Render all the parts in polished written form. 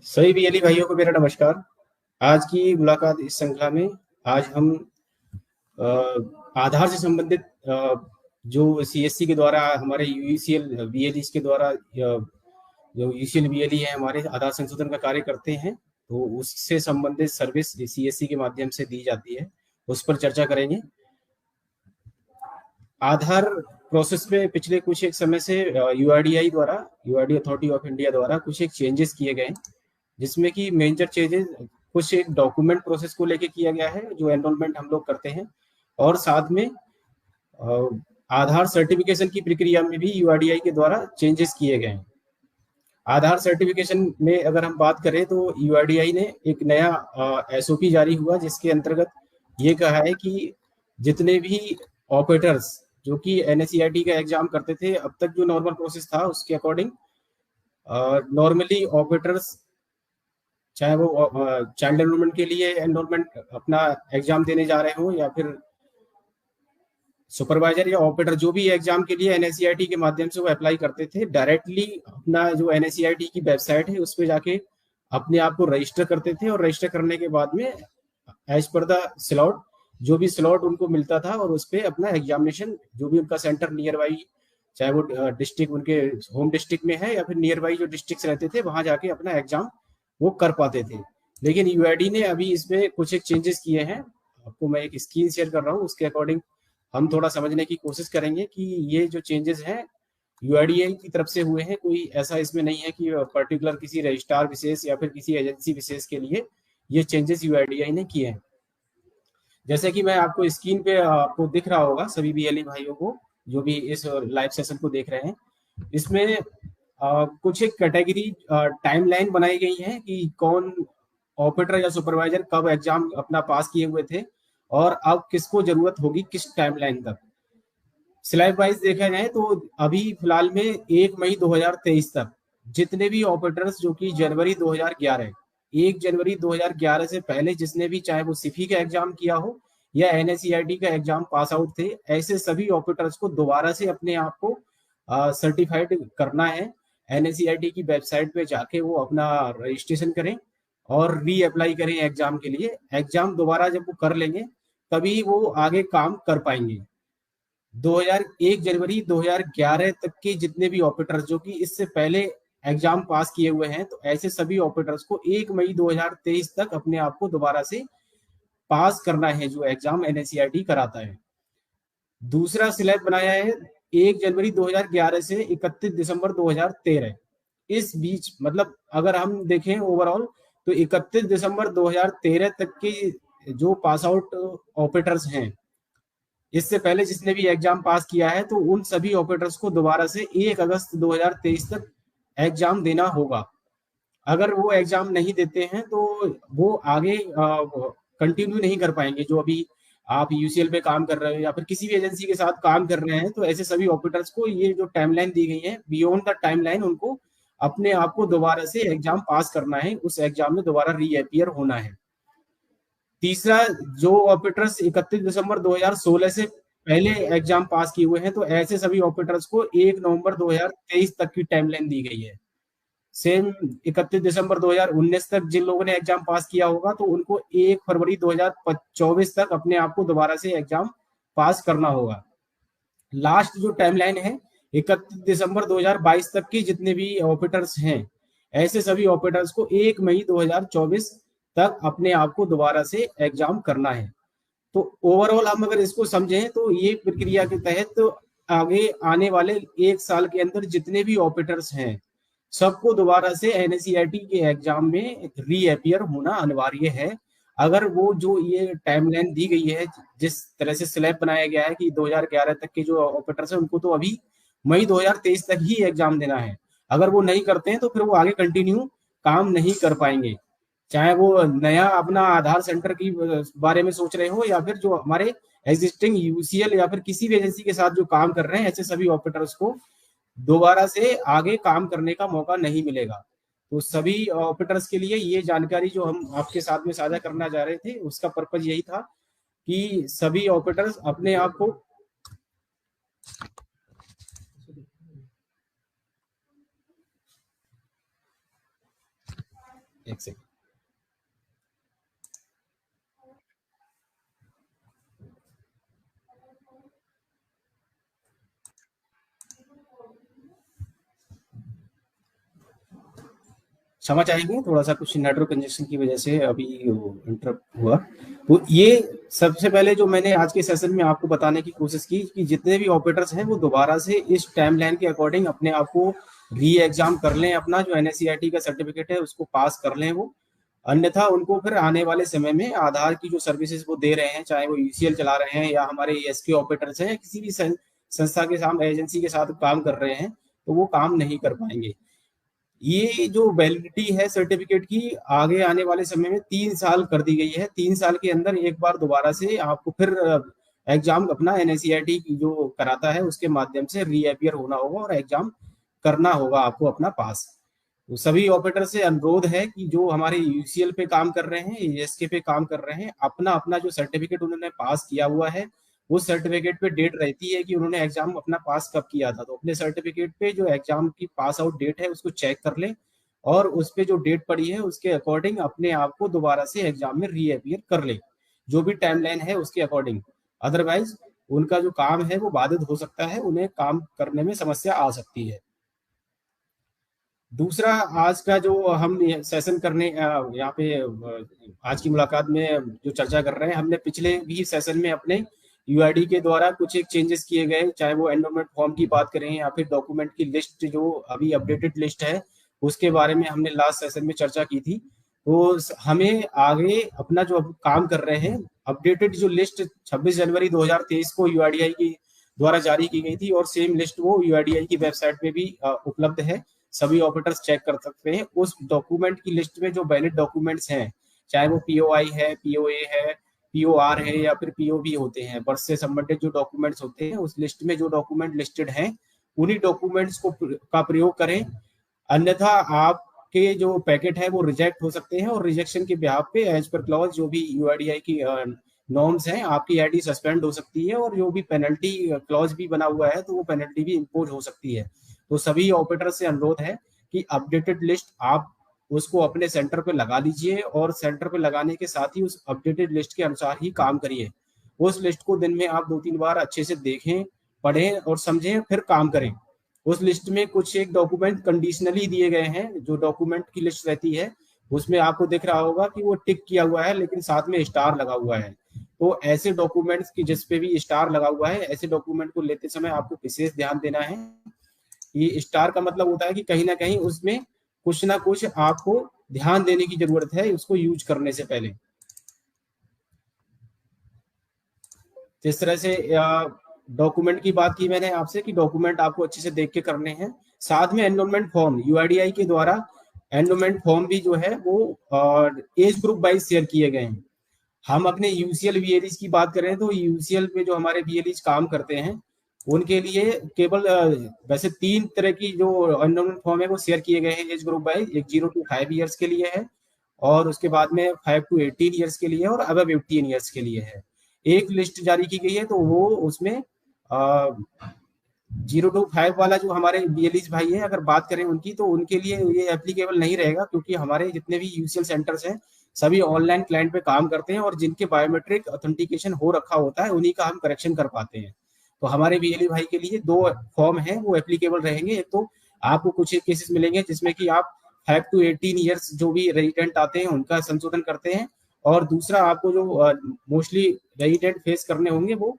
सभी बीएलई भाइयों को मेरा नमस्कार। आज की मुलाकात इस श्रृंखला में आज हम अ, आधार से संबंधित जो सीएससी के द्वारा हमारे यूसीएल बीएलई के द्वारा जो यूसीएल बीएलई है हमारे आधार संशोधन का कार्य करते हैं, तो उससे संबंधित सर्विस सीएससी के माध्यम से दी जाती है, उस पर चर्चा करेंगे। आधार प्रोसेस में पिछले कुछ एक समय से यूआईडीआई अथॉरिटी ऑफ इंडिया द्वारा कुछ एक चेंजेस किए गए, जिसमें कि मेजर चेंजेस कुछ एक डॉक्यूमेंट प्रोसेस को लेके किया गया है जो एनरोलमेंट हम लोग करते हैं, और साथ में आधार सर्टिफिकेशन की प्रक्रिया में भी यूआईडीआई के द्वारा चेंजेस किए गए हैं। आधार सर्टिफिकेशन में अगर हम बात करें तो यूआईडीआई ने एक नया एसओपी जारी हुआ, जिसके अंतर्गत ये कहा है कि जितने भी ऑपरेटर्स जो कि एनएसईआरटी का एग्जाम करते थे, अब तक जो नॉर्मल प्रोसेस था उसके अकॉर्डिंग नॉर्मली ऑपरेटर्स चाहे वो चाइल्ड एनरोलमेंट के लिए एनरोलमेंट अपना एग्जाम देने जा रहे हो, या फिर सुपरवाइजर या ऑपरेटर जो भी एग्जाम के लिए एनएसईआरटी के माध्यम से वो अप्लाई करते थे, डायरेक्टली अपना जो एनएसईआरटी की वेबसाइट है उस पर जाके अपने आप को रजिस्टर करते थे, और रजिस्टर करने के बाद में एज पर द स्लॉट जो भी स्लॉट उनको मिलता था, और उस पर अपना एग्जामिनेशन जो भी उनका सेंटर नियर बाई, चाहे वो डिस्ट्रिक्ट उनके होम डिस्ट्रिक्ट में है या फिर नियर बाई जो डिस्ट्रिक्ट रहते थे वहां जाके अपना एग्जाम वो कर पाते थे। लेकिन यूआईडी ने अभी इसमें कुछ एक चेंजेस किए हैं, आपको मैं एक स्क्रीन शेयर कर रहा हूँ, उसके अकॉर्डिंग हम थोड़ा समझने की कोशिश करेंगे कि ये जो चेंजेस हैं यूआईडीआई की तरफ से हुए हैं, कोई ऐसा इसमें नहीं है कि पर्टिकुलर किसी रजिस्ट्रार विशेष या फिर किसी एजेंसी विशेष के लिए ये चेंजेस यूआईडीआई ने किए हैं। जैसे कि मैं आपको स्क्रीन पे आपको दिख रहा होगा सभी बीएलई भाइयों को जो भी इस लाइव सेशन को देख रहे हैं, इसमें कुछ एक कैटेगरी टाइमलाइन बनाई गई है कि कौन ऑपरेटर या सुपरवाइजर कब एग्जाम अपना पास किए हुए थे और अब किसको जरूरत होगी किस टाइमलाइन तक। स्लैब वाइज देखा जाए तो अभी फिलहाल में 1 मई 2023 तक जितने भी ऑपरेटर्स जो कि जनवरी 2011 1 जनवरी 2011 से पहले जिसने भी चाहे वो सिफी का एग्जाम किया हो या एनएसईआरटी का एग्जाम पास आउट थे, ऐसे सभी ऑपरेटर्स को दोबारा से अपने आप को सर्टिफाइड करना है। एनएसईआरटी की वेबसाइट पे जाके वो अपना रजिस्ट्रेशन करें और री अप्लाई करें एग्जाम के लिए। एग्जाम दोबारा जब वो कर लेंगे तभी वो आगे काम कर पाएंगे। 1 जनवरी 2011 तक के जितने भी ऑपरेटर्स जो कि इससे पहले एग्जाम पास किए हुए हैं, तो ऐसे सभी ऑपरेटर्स को 1 मई 2023 तक अपने आप को दोबारा से पास करना है जो एग्जाम एनएसईआरटी कराता है। दूसरा स्लैब बनाया है 1 जनवरी 2011 से 31 दिसंबर 2013। इस बीच मतलब अगर हम देखें ओवरऑल तो 31 दिसंबर 2013 तक के जो पास आउट ऑपरेटर्स हैं, इससे पहले जिसने भी एग्जाम पास किया है, तो उन सभी ऑपरेटर्स को दोबारा से 1 अगस्त 2023 तक एग्जाम देना होगा। अगर वो एग्जाम नहीं देते हैं तो वो आगे कंटिन्यू नहीं कर पाएंगे। जो अभी आप यूसीएल पे काम कर रहे हो या फिर किसी भी एजेंसी के साथ काम कर रहे हैं, तो ऐसे सभी ऑपरेटर्स को ये जो टाइमलाइन दी गई है, बियॉन्ड द टाइमलाइन उनको अपने आप को दोबारा से एग्जाम पास करना है, उस एग्जाम में दोबारा रीअपियर होना है। तीसरा, जो ऑपरेटर्स 31 दिसंबर 2016 से पहले एग्जाम पास किए हुए हैं, तो ऐसे सभी ऑपरेटर्स को 1 नवंबर 2023 तक की टाइमलाइन दी गई है। सेम 31 दिसंबर 2019 तक जिन लोगों ने एग्जाम पास किया होगा, तो उनको 1 फरवरी 2024 तक अपने आप को दोबारा से एग्जाम पास करना होगा। लास्ट जो टाइमलाइन है 31 दिसंबर 2022 तक के जितने भी ऑपरेटर्स हैं, ऐसे सभी ऑपरेटर्स को 1 मई 2024 तक अपने आप को दोबारा से एग्जाम करना है। तो ओवरऑल हम अगर इसको समझें तो ये प्रक्रिया के तहत तो आगे आने वाले 1 साल के अंदर जितने भी ऑपरेटर्स हैं, सबको दोबारा से एनएसईआरटी के एग्जाम में रीअपियर होना अनिवार्य है। अगर वो जो ये टाइमलाइन दी गई है, जिस तरह से स्लैब बनाया गया है कि 2011 तक के जो ऑपरेटर्स हैं उनको तो अभी मई 2023 तक ही एग्जाम देना है, अगर वो नहीं करते हैं तो फिर वो आगे कंटिन्यू काम नहीं कर पाएंगे। चाहे वो नया अपना आधार सेंटर की बारे में सोच रहे हो या फिर जो हमारे एग्जिस्टिंग यूसीएल या फिर किसी भी एजेंसी के साथ जो काम कर रहे हैं, ऐसे सभी ऑपरेटर्स को दोबारा से आगे काम करने का मौका नहीं मिलेगा। तो सभी ऑपरेटर्स के लिए ये जानकारी जो हम आपके साथ में साझा करना चाह रहे थे, उसका पर्पज यही था कि सभी ऑपरेटर्स अपने आप को एक सेकंड। क्षमा चाहेंगे, थोड़ा सा कुछ नेटवर्क कंजेशन की वजह से अभी इंटरप्ट हुआ। तो ये सबसे पहले जो मैंने आज के सेशन में आपको बताने की कोशिश की कि जितने भी ऑपरेटर्स हैं वो दोबारा से इस टाइमलाइन के अकॉर्डिंग अपने आप को री एग्जाम कर लें, अपना जो एनएससीईआरटी का सर्टिफिकेट है उसको पास कर लें वो। अन्यथा उनको फिर आने वाले समय में आधार की जो सर्विसेज वो दे रहे हैं, चाहे वो यूसीएल चला रहे हैं या हमारे एसके ऑपरेटर्स हैं या किसी भी संस्था के साथ, एजेंसी के साथ काम कर रहे हैं, तो वो काम नहीं कर पाएंगे। ये जो वैलिडिटी है सर्टिफिकेट की, आगे आने वाले समय में 3 साल कर दी गई है। 3 साल के अंदर एक बार दोबारा से आपको फिर एग्जाम अपना एनएससीईआरटी जो कराता है उसके माध्यम से रीअपियर होना होगा और एग्जाम करना होगा आपको अपना पास। तो सभी ऑपरेटर से अनुरोध है कि जो हमारे यूसीएल पे काम कर रहे हैं, एएसके पे काम कर रहे हैं, अपना अपना जो सर्टिफिकेट उन्होंने पास किया हुआ है उस सर्टिफिकेट पे डेट रहती है कि उन्होंने एग्जाम अपना पास कब किया था, तो अपने सर्टिफिकेट पे जो एग्जाम की पास आउट डेट है उसको चेक कर लें और उस पे जो डेट पड़ी है उसके अकॉर्डिंग अपने आप को दोबारा से एग्जाम में रीअपियर कर ले, जो भी टाइमलाइन है उसके अकॉर्डिंग। अदरवाइज उनका जो काम है वो बाधित हो सकता है, उन्हें काम करने में समस्या आ सकती है। दूसरा, आज का जो हम सेशन करने यहाँ पे आज की मुलाकात में जो चर्चा कर रहे हैं, हमने पिछले भी सेशन में अपने यूआईडी के द्वारा कुछ एक चेंजेस किए गए, चाहे वो एनरोलमेंट फॉर्म की बात करें या फिर डॉक्यूमेंट की लिस्ट जो अभी अपडेटेड लिस्ट है उसके बारे में हमने लास्ट सेशन में चर्चा की थी। तो हमें आगे अपना जो अब काम कर रहे हैं, अपडेटेड जो लिस्ट 26 जनवरी 2023 को यूआईडीआई की द्वारा जारी की गई थी और सेम लिस्ट वो यूआईडीआई की वेबसाइट पे भी उपलब्ध है, सभी ऑपरेटर्स चेक कर सकते हैं। उस डॉक्यूमेंट की लिस्ट में जो वैलिड डॉक्यूमेंट्स हैं, चाहे वो पीओआई है, पीओए है, पीओआर है या फिर पीओबी होते हैं, बर्थ से संबंधित जो डॉक्यूमेंट्स होते हैं उस लिस्ट में जो डॉक्यूमेंट लिस्टेड हैं उन्हीं डॉक्यूमेंट्स को का प्रयोग करें। अन्यथा आपके जो पैकेट है वो रिजेक्ट हो सकते हैं और रिजेक्शन के ब्याह पे एज पर क्लॉज जो भी यूआईडीआई की नॉर्म्स हैं आपकी आईडी सस्पेंड हो सकती है और जो भी पेनल्टी क्लॉज भी बना हुआ है तो वो पेनल्टी भी इम्पोज हो सकती है। तो सभी ऑपरेटर से अनुरोध है कि अपडेटेड लिस्ट आप उसको अपने सेंटर पे लगा लीजिए और सेंटर पे लगाने के साथ ही उस अपडेटेड लिस्ट के अनुसार ही काम करिए। उस लिस्ट को दिन में आप 2-3 बार अच्छे से देखें, पढ़ें और समझें, फिर काम करें। उस लिस्ट में कुछ एक डॉक्यूमेंट कंडीशनली दिए गए हैं, जो डॉक्यूमेंट की लिस्ट रहती है उसमें आपको दिख रहा होगा कि वो टिक किया हुआ है लेकिन साथ में स्टार लगा हुआ है। तो ऐसे डॉक्यूमेंट्स की जिस पे भी स्टार लगा हुआ है, ऐसे डॉक्यूमेंट को लेते समय आपको विशेष ध्यान देना है। ये स्टार का मतलब होता है कि कहीं ना कहीं उसमें कुछ ना कुछ आपको ध्यान देने की जरूरत है उसको यूज करने से पहले। जिस तरह से डॉक्यूमेंट की बात की मैंने आपसे कि डॉक्यूमेंट आपको अच्छे से देख के करने हैं, साथ में एनरोलमेंट फॉर्म यूआईडीआई के द्वारा एनरोलमेंट फॉर्म भी जो है वो एज ग्रुप वाइज शेयर किए गए हैं। हम अपने यूसीएल वीएलईज की बात करें तो यूसीएल पे जो हमारे वीएलईज काम करते हैं उनके लिए केवल वैसे 3 तरह की जो एनरोलमेंट फॉर्म है वो शेयर किए गए हैं एज ग्रुप वाइज। एक 0 to 5 ईयर्स के लिए है और उसके बाद में 5 to 18 ईयर्स के लिए और अबव 18 ईयर्स के लिए है। एक लिस्ट जारी की गई है तो वो उसमें 0 to 5 वाला जो हमारे बीएलईस भाई है, अगर बात करें उनकी, तो उनके लिए ये एप्लीकेबल नहीं रहेगा क्योंकि हमारे जितने भी यूसीएल सेंटर्स हैं सभी ऑनलाइन क्लाइंट पे काम करते हैं और जिनके बायोमेट्रिक ऑथेंटिकेशन हो रखा होता है उन्हीं का हम करेक्शन कर पाते हैं। तो हमारे बीएलई भाई के लिए 2 फॉर्म है वो एप्लीकेबल रहेंगे। एक तो आपको कुछ एक केसेस मिलेंगे जिसमें कि आप 5 to 18 ईयर्स जो भी रेजिडेंट आते हैं उनका संशोधन करते हैं और दूसरा आपको जो मोस्टली रेजिडेंट फेस करने होंगे वो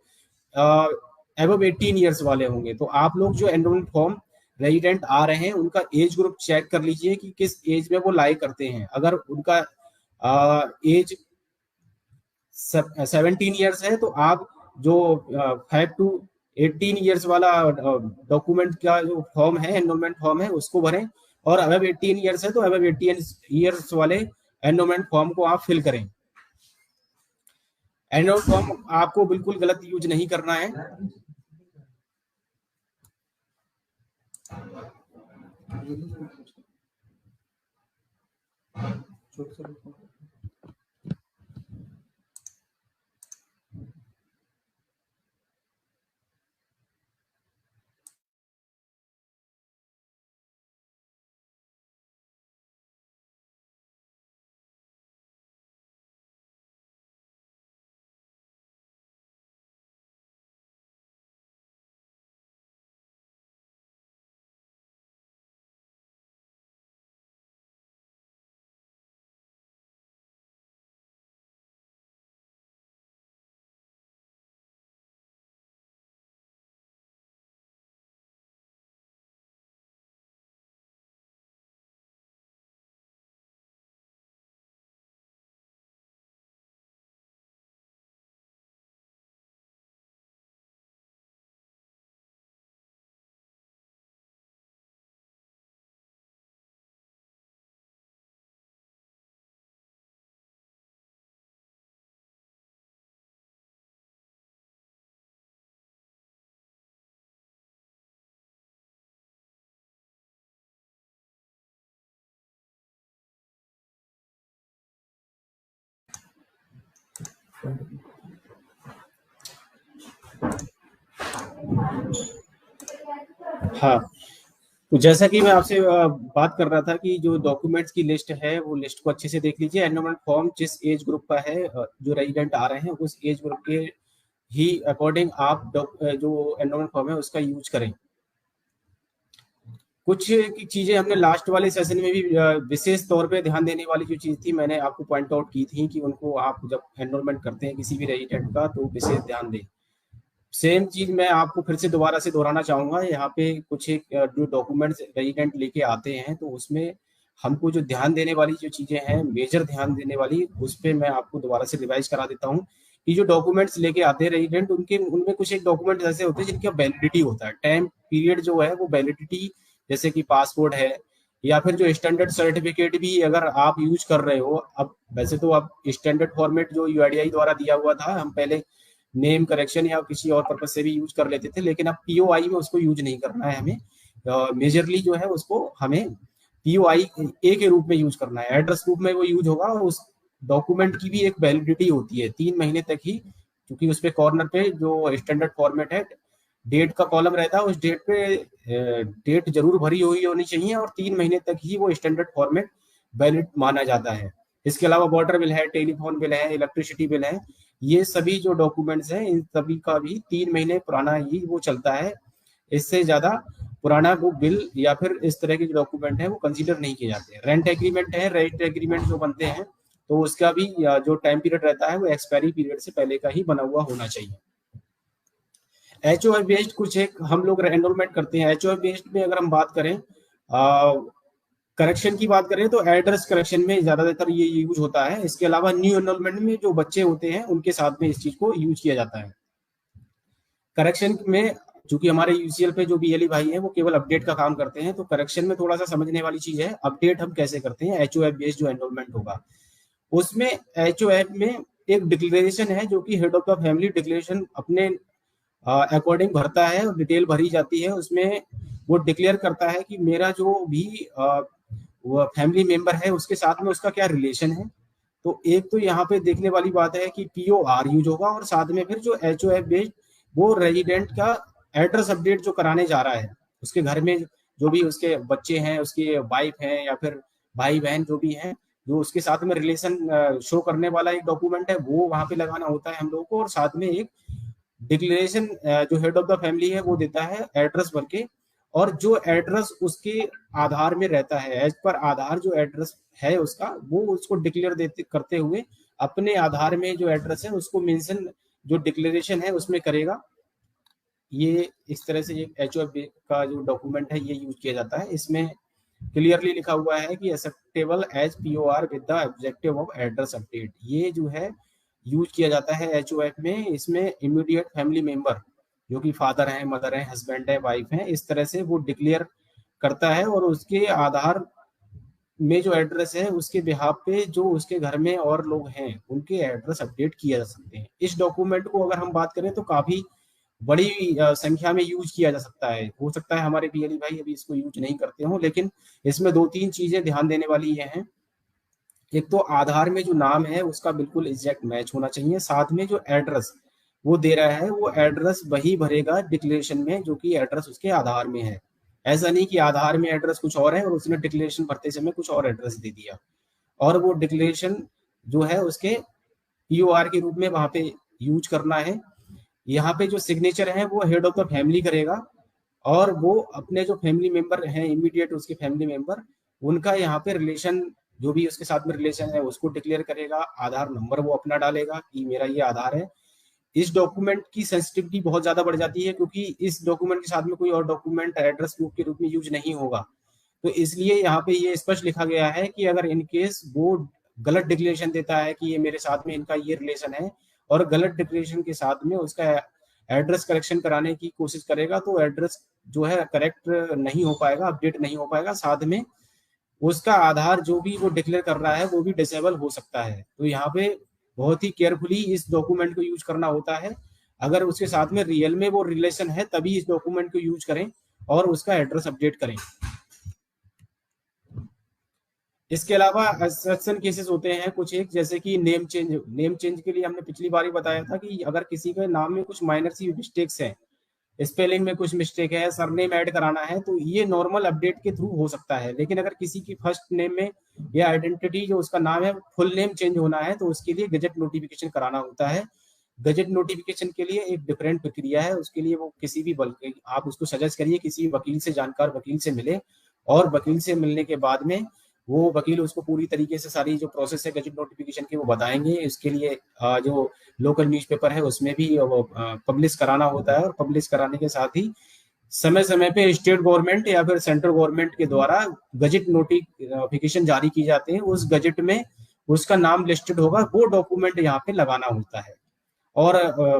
एबव 18 ईयर्स वाले होंगे। तो आप लोग जो एनरोलमेंट फॉर्म रेजिडेंट आ रहे हैं उनका एज ग्रुप चेक कर लीजिए कि किस एज में वो लाई करते हैं। अगर उनका एज 17 ईयर्स है तो आप जो 5 to 18 ईयर्स वाला डॉक्यूमेंट का जो फॉर्म है, एनरोलमेंट फॉर्म है, उसको भरें और अबव 18 ईयर्स है तो अबव 18 ईयर्स वाले एनरोलमेंट फॉर्म को आप फिल करें। एनरोल फॉर्म आपको बिल्कुल गलत यूज नहीं करना है। हाँ, तो जैसा कि मैं आपसे बात कर रहा था कि जो डॉक्यूमेंट्स की लिस्ट है वो लिस्ट को अच्छे से देख लीजिए। एनरोलमेंट फॉर्म जिस एज ग्रुप का है, जो रेजिडेंट आ रहे हैं उस एज ग्रुप के ही अकॉर्डिंग आप जो एनरोलमेंट फॉर्म है उसका यूज करें। कुछ की चीजें हमने लास्ट वाले सेशन में भी विशेष तौर पे ध्यान देने वाली जो चीज थी मैंने आपको पॉइंट आउट की थी कि उनको आप जब एनरोलमेंट करते हैं किसी भी रेजिडेंट का तो विशेष ध्यान दें। सेम चीज मैं आपको फिर से दोबारा से दोहराना चाहूंगा। यहाँ पे कुछ एक जो डॉक्यूमेंट्स रेजिडेंट लेके आते हैं तो उसमें हमको जो ध्यान देने वाली जो चीजें हैं, मेजर ध्यान देने वाली, उस पर मैं आपको दोबारा से रिवाइज करा देता हूँ कि जो डॉक्यूमेंट्स लेके आते हैं रेजिडेंट उनके उनमें कुछ एक डॉक्यूमेंट ऐसे होते हैं जिनका वैलिडिटी होता है, टाइम पीरियड जो है वो वैलिडिटी, जैसे कि पासपोर्ट है या फिर जो स्टैंडर्ड सर्टिफिकेट भी अगर आप यूज कर रहे हो। अब वैसे तो आप स्टैंडर्ड फॉर्मेट जो यूआईडीआई द्वारा दिया हुआ था, हम पहले नेम करेक्शन या किसी और पर्पज से भी यूज कर लेते थे, लेकिन अब पीओआई में उसको यूज नहीं करना है हमें। मेजरली जो है उसको हमें पीओआई ए के रूप में यूज करना है, एड्रेस प्रूफ में वो यूज होगा। और उस डॉक्यूमेंट की भी एक वैलिडिटी होती है 3 महीने तक ही, क्योंकि उस पे कॉर्नर पे जो स्टैंडर्ड फॉर्मेट है डेट का कॉलम रहता है, उस डेट पे डेट जरूर भरी हुई होनी चाहिए और 3 महीने तक ही वो स्टैंडर्ड फॉर्मेट वैलिड माना जाता है। इसके अलावा वाटर बिल है, टेलीफोन बिल है, इलेक्ट्रिसिटी बिल है, ये सभी जो डॉक्यूमेंट्स हैं इन सभी का भी 3 महीने पुराना ही वो चलता है। इससे ज्यादा पुराना वो बिल या फिर इस तरह के जो डॉक्यूमेंट है वो कंसीडर नहीं किए जाते हैं। रेंट एग्रीमेंट है, रेंट एग्रीमेंट जो बनते हैं तो उसका भी जो टाइम पीरियड रहता है वो एक्सपायरी पीरियड से पहले का ही बना हुआ होना चाहिए। एच ओ बेस्ड कुछ एक हम लोग एनरोलमेंट करते हैं। एच ओ बेस्ड में अगर हम बात करें, करेक्शन की बात करें तो एड्रेस करेक्शन में ज्यादातर ये यूज होता है। इसके अलावा न्यू एनरोलमेंट में जो बच्चे होते हैं उनके साथ में इस चीज को यूज किया जाता है। करेक्शन में चूंकि हमारे यूसीएल पे जो बीएलई भाई हैं वो केवल अपडेट का काम करते हैं, तो करेक्शन में थोड़ा सा समझने वाली चीज है। अपडेट हम कैसे करते हैं, एचओएफ बेस्ड जो एनरोलमेंट होगा उसमें एचओएफ में एक डिक्लेरेशन है जो कि head of the family declaration अपने अकॉर्डिंग भरता है और डिटेल भरी जाती है। उसमें वो डिक्लेयर करता है कि मेरा जो भी वो फैमिली मेंबर है उसके साथ में उसका क्या रिलेशन है। तो एक तो यहाँ पे देखने वाली बात है कि पीओ आर यूज होगा और साथ में फिर जो एच ओ एफ बेस्ड वो रेजिडेंट का एड्रेस अपडेट जो कराने जा रहा है उसके घर में जो भी उसके बच्चे हैं, उसकी वाइफ है या फिर भाई बहन जो भी हैं, जो उसके साथ में रिलेशन शो करने वाला एक डॉक्यूमेंट है वो वहां पे लगाना होता है हम लोगों को। और साथ में एक डिक्लेरेशन जो हेड ऑफ द फैमिली है वो देता है एड्रेस भर के, और जो एड्रेस उसके आधार में रहता है एज पर आधार जो एड्रेस है उसका वो उसको डिक्लेयर देते करते हुए अपने आधार में जो एड्रेस है उसको मेंशन जो डिक्लेरेशन है उसमें करेगा। ये इस तरह से एच ओ का जो डॉक्यूमेंट है ये यूज किया जाता है। इसमें क्लियरली लिखा हुआ है कि acceptable as POR with the objective of address update, ये जो है यूज किया जाता है एचओएफ में। इसमें इमीडिएट फैमिली मेंबर जो कि फादर हैं, मदर हैं, हस्बैंड है, वाइफ है, इस तरह से वो डिक्लेयर करता है और उसके आधार में जो एड्रेस है उसके बिहाफ पे जो उसके घर में और लोग हैं उनके एड्रेस अपडेट किया जा सकते हैं। इस डॉक्यूमेंट को अगर हम बात करें तो काफी बड़ी संख्या में यूज किया जा सकता है। हो सकता है हमारे पीएलई भाई अभी इसको यूज नहीं करते हो, लेकिन इसमें 2-3 चीजें ध्यान देने वाली ये हैं। एक तो आधार में जो नाम है उसका बिल्कुल एग्जैक्ट मैच होना चाहिए, साथ में जो एड्रेस वो दे रहा है वो एड्रेस वही भरेगा डिक्लेरेशन में जो कि एड्रेस उसके आधार में है। ऐसा नहीं कि आधार में एड्रेस कुछ और है और उसने डिक्लेरेशन भरते समय कुछ और एड्रेस दे दिया, और वो डिक्लेरेशन जो है उसके पीओआर के रूप में वहां पे यूज करना है। यहाँ पे जो सिग्नेचर है वो हेड ऑफ द फैमिली करेगा और वो अपने जो फैमिली मेंबर हैं इमीडिएट उसके फैमिली मेंबर उनका यहाँ पे रिलेशन जो भी उसके साथ में रिलेशन है उसको डिक्लेयर करेगा। आधार नंबर वो अपना डालेगा कि मेरा ये आधार है। इस डॉक्यूमेंट की सेंसिटिविटी बहुत ज्यादा बढ़ जाती है क्योंकि इस डॉक्यूमेंट के साथ में कोई और डॉक्यूमेंट एड्रेस प्रूफ के रूप में यूज नहीं होगा। तो इसलिए यहाँ पे ये स्पष्ट लिखा गया है कि अगर इन केस वो गलत डिक्लेरेशन देता है कि ये मेरे साथ में इनका ये रिलेशन है और गलत डिक्लेरेशन के साथ में उसका एड्रेस करेक्शन कराने की कोशिश करेगा तो एड्रेस जो है करेक्ट नहीं हो पाएगा, अपडेट नहीं हो पाएगा, साथ में उसका आधार जो भी वो डिक्लेयर कर रहा है वो भी डिसेबल हो सकता है। तो यहाँ पे बहुत ही केयरफुली इस डॉक्यूमेंट को यूज करना होता है। अगर उसके साथ में रियल में वो रिलेशन है तभी इस डॉक्यूमेंट को यूज करें और उसका एड्रेस अपडेट करें। इसके अलावा एक्सेप्शन केसेस होते हैं कुछ एक, जैसे कि नेम चेंज के लिए हमने पिछली बार ही बताया था कि अगर किसी के नाम में कुछ माइनर सी मिस्टेक्स हैं, स्पेलिंग में कुछ मिस्टेक है, सरनेम ऐड कराना है, तो ये नॉर्मल अपडेट के थ्रू हो सकता है। लेकिन अगर किसी की फर्स्ट नेम में या आइडेंटिटी जो उसका नाम है फुल नेम चेंज होना है, तो उसके लिए गजट नोटिफिकेशन कराना होता है। गजट नोटिफिकेशन के लिए एक डिफरेंट प्रक्रिया है, उसके लिए वो किसी भी आप उसको सजेस्ट करिए किसी वकील से, जानकार वकील से मिले, और वकील से मिलने के बाद में वो वकील उसको पूरी तरीके से सारी जो प्रोसेस है गजट नोटिफिकेशन की वो बताएंगे। इसके लिए जो लोकल न्यूज़पेपर है उसमें भी वो पब्लिश कराना होता है, और पब्लिश कराने के साथ ही समय समय पे स्टेट गवर्नमेंट या फिर सेंट्रल गवर्नमेंट के द्वारा गजट नोटिफिकेशन जारी की जाते हैं। उस गजट में उसका नाम लिस्टेड होगा, वो डॉक्यूमेंट यहाँ पे लगाना होता है। और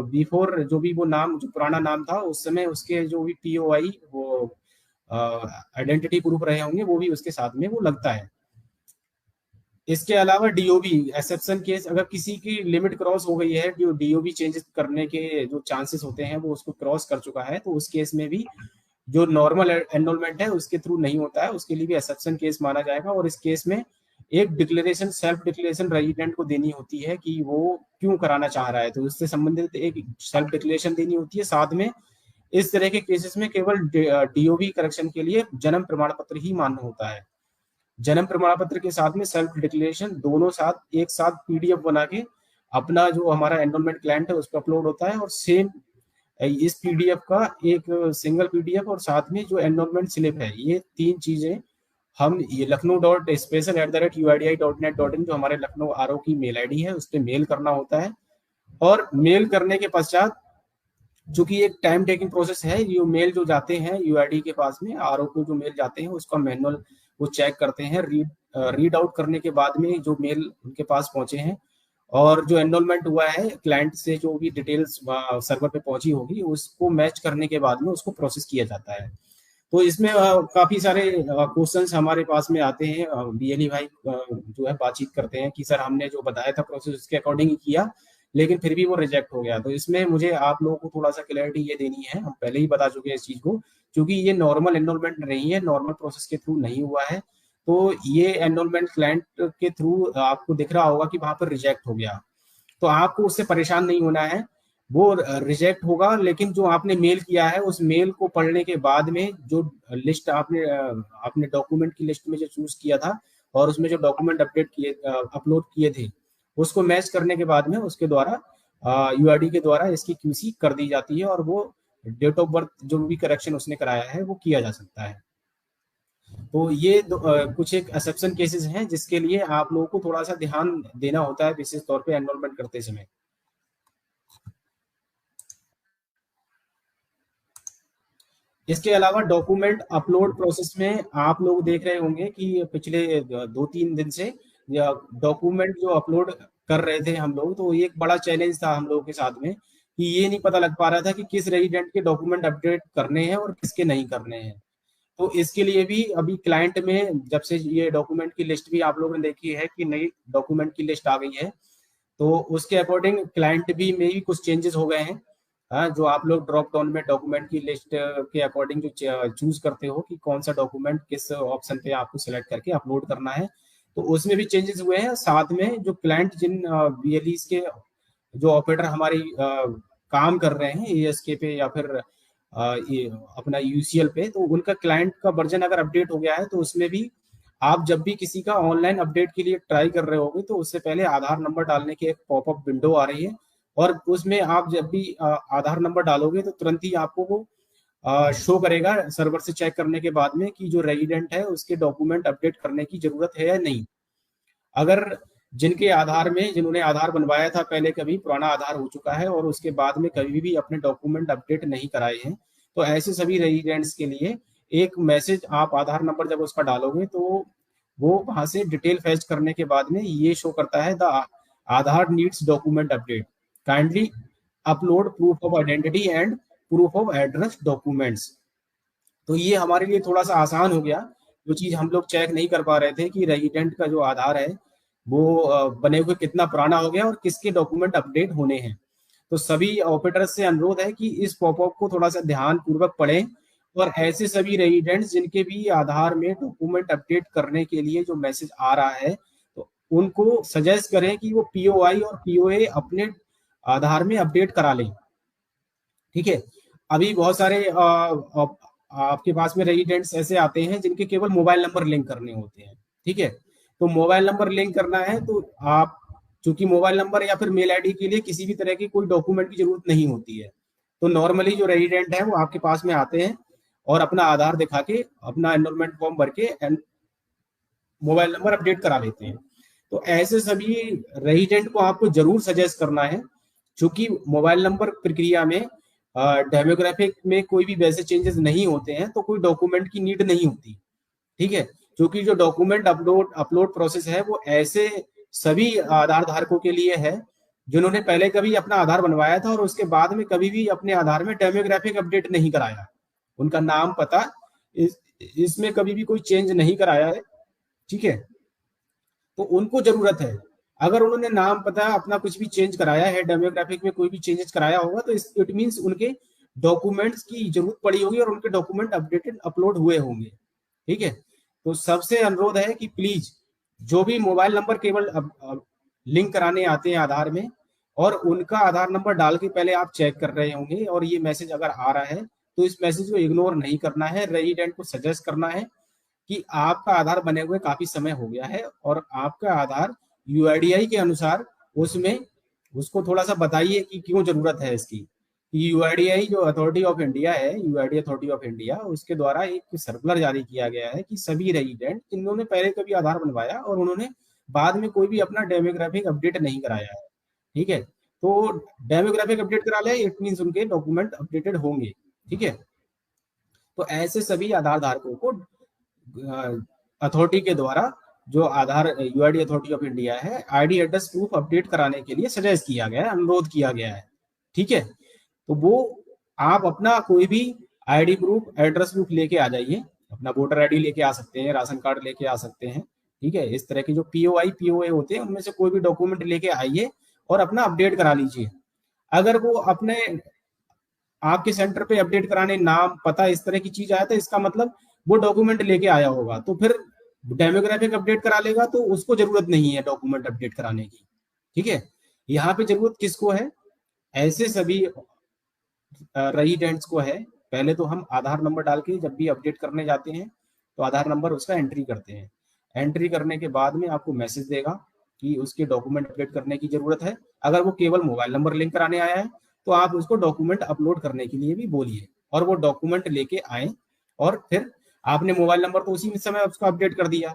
बिफोर जो भी वो नाम, जो पुराना नाम था उस समय, उसके जो भी POI वो आइडेंटिटी प्रूफ रहे होंगे, वो भी उसके साथ में वो लगता है। इसके अलावा DOB एक्सेप्शन केस, अगर किसी की लिमिट क्रॉस हो गई है, जो DOB चेंजेस करने के जो चांसेस होते हैं वो उसको क्रॉस कर चुका है, तो उस केस में भी जो नॉर्मल एनरोलमेंट है उसके थ्रू नहीं होता है, उसके लिए भी एक्सेप्शन केस माना जाएगा। और इस केस में एक डिक्लेरेशन, सेल्फ डिक्लेरेशन रेजिडेंट को देनी होती है कि वो क्यों कराना चाह रहा है, तो उससे संबंधित एक सेल्फ डिक्लेरेशन देनी होती है। साथ में इस तरह के केसेस में केवल DOB करेक्शन के लिए जन्म प्रमाण पत्र ही मान्य होता है। जन्म प्रमाण पत्र के साथ में सेल्फ डिक्लेरेशन दोनों साथ एक साथ PDF बना के अपना जो हमारा एनरोलमेंट क्लाइंट है उस पर अपलोड होता है, और सेम इस PDF का एक सिंगल PDF और साथ में जो एनरोलमेंट स्लिप है, ये 3 चीजें हम ये lakhnau.special@uidi.net.in जो हमारे लखनऊ RO की मेल ID है उस पर मेल करना होता है। और मेल करने के पश्चात, चूंकि एक टाइम टेकिंग प्रोसेस है, ये मेल जो जाते हैं UID के पास में, RO को जो मेल जाते हैं उसका मैनुअल वो चेक करते हैं, रीड आउट करने के बाद में जो मेल उनके पास पहुंचे हैं और जो एनरोलमेंट हुआ है क्लाइंट से, जो भी डिटेल्स सर्वर पे पहुंची होगी उसको मैच करने के बाद में उसको प्रोसेस किया जाता है। तो इसमें काफी सारे क्वेश्चंस हमारे पास में आते हैं। BLE भाई जो है बातचीत करते हैं कि सर हमने जो बताया था प्रोसेस उसके अकॉर्डिंग ही किया, लेकिन फिर भी वो रिजेक्ट हो गया। तो इसमें मुझे आप लोगों को थोड़ा सा क्लैरिटी ये देनी है, हम पहले ही बता चुके हैं इस चीज को, क्योंकि ये नॉर्मल एनरोलमेंट नहीं है, नॉर्मल प्रोसेस के थ्रू नहीं हुआ है। तो ये एनरोलमेंट क्लाइंट के थ्रू आपको दिख रहा होगा कि वहां पर रिजेक्ट हो गया, तो आपको उससे परेशान नहीं होना है, वो रिजेक्ट होगा। लेकिन जो आपने मेल किया है उस मेल को पढ़ने के बाद में जो लिस्ट आपने डॉक्यूमेंट की लिस्ट में जो चूज किया था और उसमें जो डॉक्यूमेंट अपलोड किए थे उसको मैच करने के बाद में उसके द्वारा UID के द्वारा इसकी QC कर दी जाती है, और वो डेट ऑफ बर्थ जो भी करेक्शन उसने कराया है वो किया जा सकता है। तो ये कुछ एक एक्सेप्शन केसेस हैं जिसके लिए आप लोगों को थोड़ा सा ध्यान देना होता है विशेष तौर पे एनरोलमेंट करते समय। इसके अलावा डॉक्यूमेंट अपलोड प्रोसेस में आप लोग देख रहे होंगे कि पिछले 2-3 दिन से डॉक्यूमेंट जो अपलोड कर रहे थे हम लोग, तो ये एक बड़ा चैलेंज था हम लोगों के साथ में कि ये नहीं पता लग पा रहा था कि किस रेजिडेंट के डॉक्यूमेंट अपडेट करने हैं और किसके नहीं करने हैं। तो इसके लिए भी अभी क्लाइंट में जब से ये डॉक्यूमेंट की लिस्ट भी आप लोगों ने देखी है कि नई डॉक्यूमेंट की लिस्ट आ गई है, तो उसके अकॉर्डिंग क्लाइंट भी में भी कुछ चेंजेस हो गए हैं। हाँ, जो आप लोग ड्रॉप डाउन में डॉक्यूमेंट की लिस्ट के अकॉर्डिंग जो चूज करते हो कि कौन सा डॉक्यूमेंट किस ऑप्शन पे आपको सिलेक्ट करके अपलोड करना है, तो उसमें भी चेंजेस हुए हैं। साथ में जो क्लाइंट जिन BLEs के जो ऑपरेटर हमारी काम कर रहे हैं ASK पे या फिर ये अपना UCL पे, तो उनका क्लाइंट का वर्जन अगर अपडेट हो गया है तो उसमें भी आप जब भी किसी का ऑनलाइन अपडेट के लिए ट्राई कर रहे होगे तो उससे पहले आधार नंबर डालने की एक पॉपअप विंडो आ रही है, और उसमें आप जब भी आधार नंबर डालोगे तो तुरंत ही आपको वो शो करेगा सर्वर से चेक करने के बाद में कि जो रेजिडेंट है उसके डॉक्यूमेंट अपडेट करने की जरूरत है या नहीं। अगर जिनके आधार में, जिन्होंने आधार बनवाया था पहले, कभी पुराना आधार हो चुका है और उसके बाद में कभी भी अपने डॉक्यूमेंट अपडेट नहीं कराए हैं, तो ऐसे सभी रेजिडेंट्स के लिए एक मैसेज, आप आधार नंबर जब उसका डालोगे तो वो वहां से डिटेल फैच करने के बाद में ये शो करता है the Aadhaar needs document update, kindly upload proof of identity and proof of address documents. तो ये हमारे लिए थोड़ा सा आसान हो गया। जो चीज हम लोग चेक नहीं कर पा रहे थे कि रेजिडेंट का जो आधार है वो बने हुए कितना पुराना हो गया और किसके डॉक्यूमेंट अपडेट होने हैं। तो सभी ऑपरेटर्स से अनुरोध है कि इस पॉपअप को थोड़ा सा ध्यान पूर्वक पढ़ें और ऐसे सभी रेजिडेंट्स जिनके भी आधार में डॉक्यूमेंट अपडेट करने के लिए जो मैसेज आ रहा है, तो उनको सजेस्ट करें कि वो पीओआई और पीओए अपने आधार में अपडेट करा लें। ठीक है। अभी बहुत सारे आपके पास में रेजिडेंट्स ऐसे आते हैं जिनके केवल मोबाइल नंबर लिंक करने होते हैं। ठीक है। तो मोबाइल नंबर लिंक करना है तो आप, चूंकि मोबाइल नंबर या फिर मेल आईडी के लिए किसी भी तरह की कोई डॉक्यूमेंट की जरूरत नहीं होती है, तो नॉर्मली जो रेजिडेंट है वो आपके पास में आते हैं और अपना आधार दिखा के अपना एनरोलमेंट फॉर्म भर के मोबाइल नंबर अपडेट करा लेते हैं। तो ऐसे सभी रेजिडेंट को आपको जरूर सजेस्ट करना है, क्योंकि मोबाइल नंबर प्रक्रिया में डेमोग्राफिक में कोई भी वैसे चेंजेस नहीं होते हैं, तो कोई डॉक्यूमेंट की नीड नहीं होती। ठीक है। क्योंकि जो डॉक्यूमेंट अपलोड प्रोसेस है वो ऐसे सभी आधार धारकों के लिए है जिन्होंने पहले कभी अपना आधार बनवाया था और उसके बाद में कभी भी अपने आधार में डेमोग्राफिक अपडेट नहीं कराया, उनका नाम पता इसमें कभी भी कोई चेंज नहीं कराया है। ठीक है। तो उनको जरूरत है, अगर उन्होंने नाम पता अपना कुछ भी चेंज कराया है, डेमोग्राफिक में कोई भी चेंजेस कराया होगा, तो इट मींस उनके डॉक्यूमेंट्स की जरूरत पड़ी होगी और उनके डॉक्यूमेंट अपडेटेड अपलोड हुए होंगे। ठीक है। तो सबसे अनुरोध है कि प्लीज जो भी मोबाइल नंबर केवल लिंक कराने आते हैं आधार में, और उनका आधार नंबर डाल के पहले आप चेक कर रहे होंगे और ये मैसेज अगर आ रहा है तो इस मैसेज को इग्नोर नहीं करना है। रेजिडेंट को सजेस्ट करना है कि आपका आधार बने हुए काफी समय हो गया है और आपका आधार यूआईडीआई के अनुसार उसमें उसको थोड़ा सा बताइए कि क्यों जरूरत है इसकी। यूआईडीआई जो अथॉरिटी ऑफ इंडिया है, यूआईडी अथॉरिटी ऑफ इंडिया, उसके द्वारा एक सर्कुलर जारी किया गया है कि सभी रेजिडेंट जिन्होंने पहले कभी आधार बनवाया और उन्होंने बाद में कोई भी अपना डेमोग्राफिक अपडेट नहीं कराया है, ठीक है, तो डेमोग्राफिक अपडेट करा ले, इट मीन उनके डॉक्यूमेंट अपडेटेड होंगे। ठीक है। तो ऐसे सभी आधार धारकों को अथॉरिटी के द्वारा, जो आधार यूआईडी अथॉरिटी ऑफ इंडिया है, आईडी एड्रेस प्रूफ अपडेट कराने के लिए सजेस्ट किया गया है, अनुरोध किया गया है। ठीक है। तो वो आप अपना कोई भी आईडी प्रूफ, एड्रेस प्रूफ लेके आ जाइए, अपना वोटर आईडी लेके आ सकते हैं, राशन कार्ड लेके आ सकते हैं। ठीक है। इस तरह के जो पीओआई पीओए होते हैं उनमें से कोई भी डॉक्यूमेंट लेके आइए और अपना अपडेट करा लीजिए। अगर वो अपने आपके सेंटर पे अपडेट कराने नाम पता इस तरह की चीज आया तो इसका मतलब वो डॉक्यूमेंट लेके आया होगा, तो फिर डेमोग्राफिक अपडेट करा लेगा तो उसको जरूरत नहीं है डॉक्यूमेंट अपडेट कराने की। ठीक है। यहाँ पे जरूरत किसको है? ऐसे सभी रेजिडेंट्स को है। पहले तो हम आधार नंबर डाल के जब भी अपडेट करने जाते हैं तो आधार नंबर उसका एंट्री करते हैं। एंट्री करने के बाद में आपको मैसेज देगा कि उसके डॉक्यूमेंट अपडेट करने की जरूरत है। अगर वो केवल मोबाइल नंबर लिंक कराने आया है तो आप उसको डॉक्यूमेंट अपलोड करने के लिए भी बोलिए और वो डॉक्यूमेंट लेके आए, और फिर आपने मोबाइल नंबर तो उसी समय उसका अपडेट कर दिया,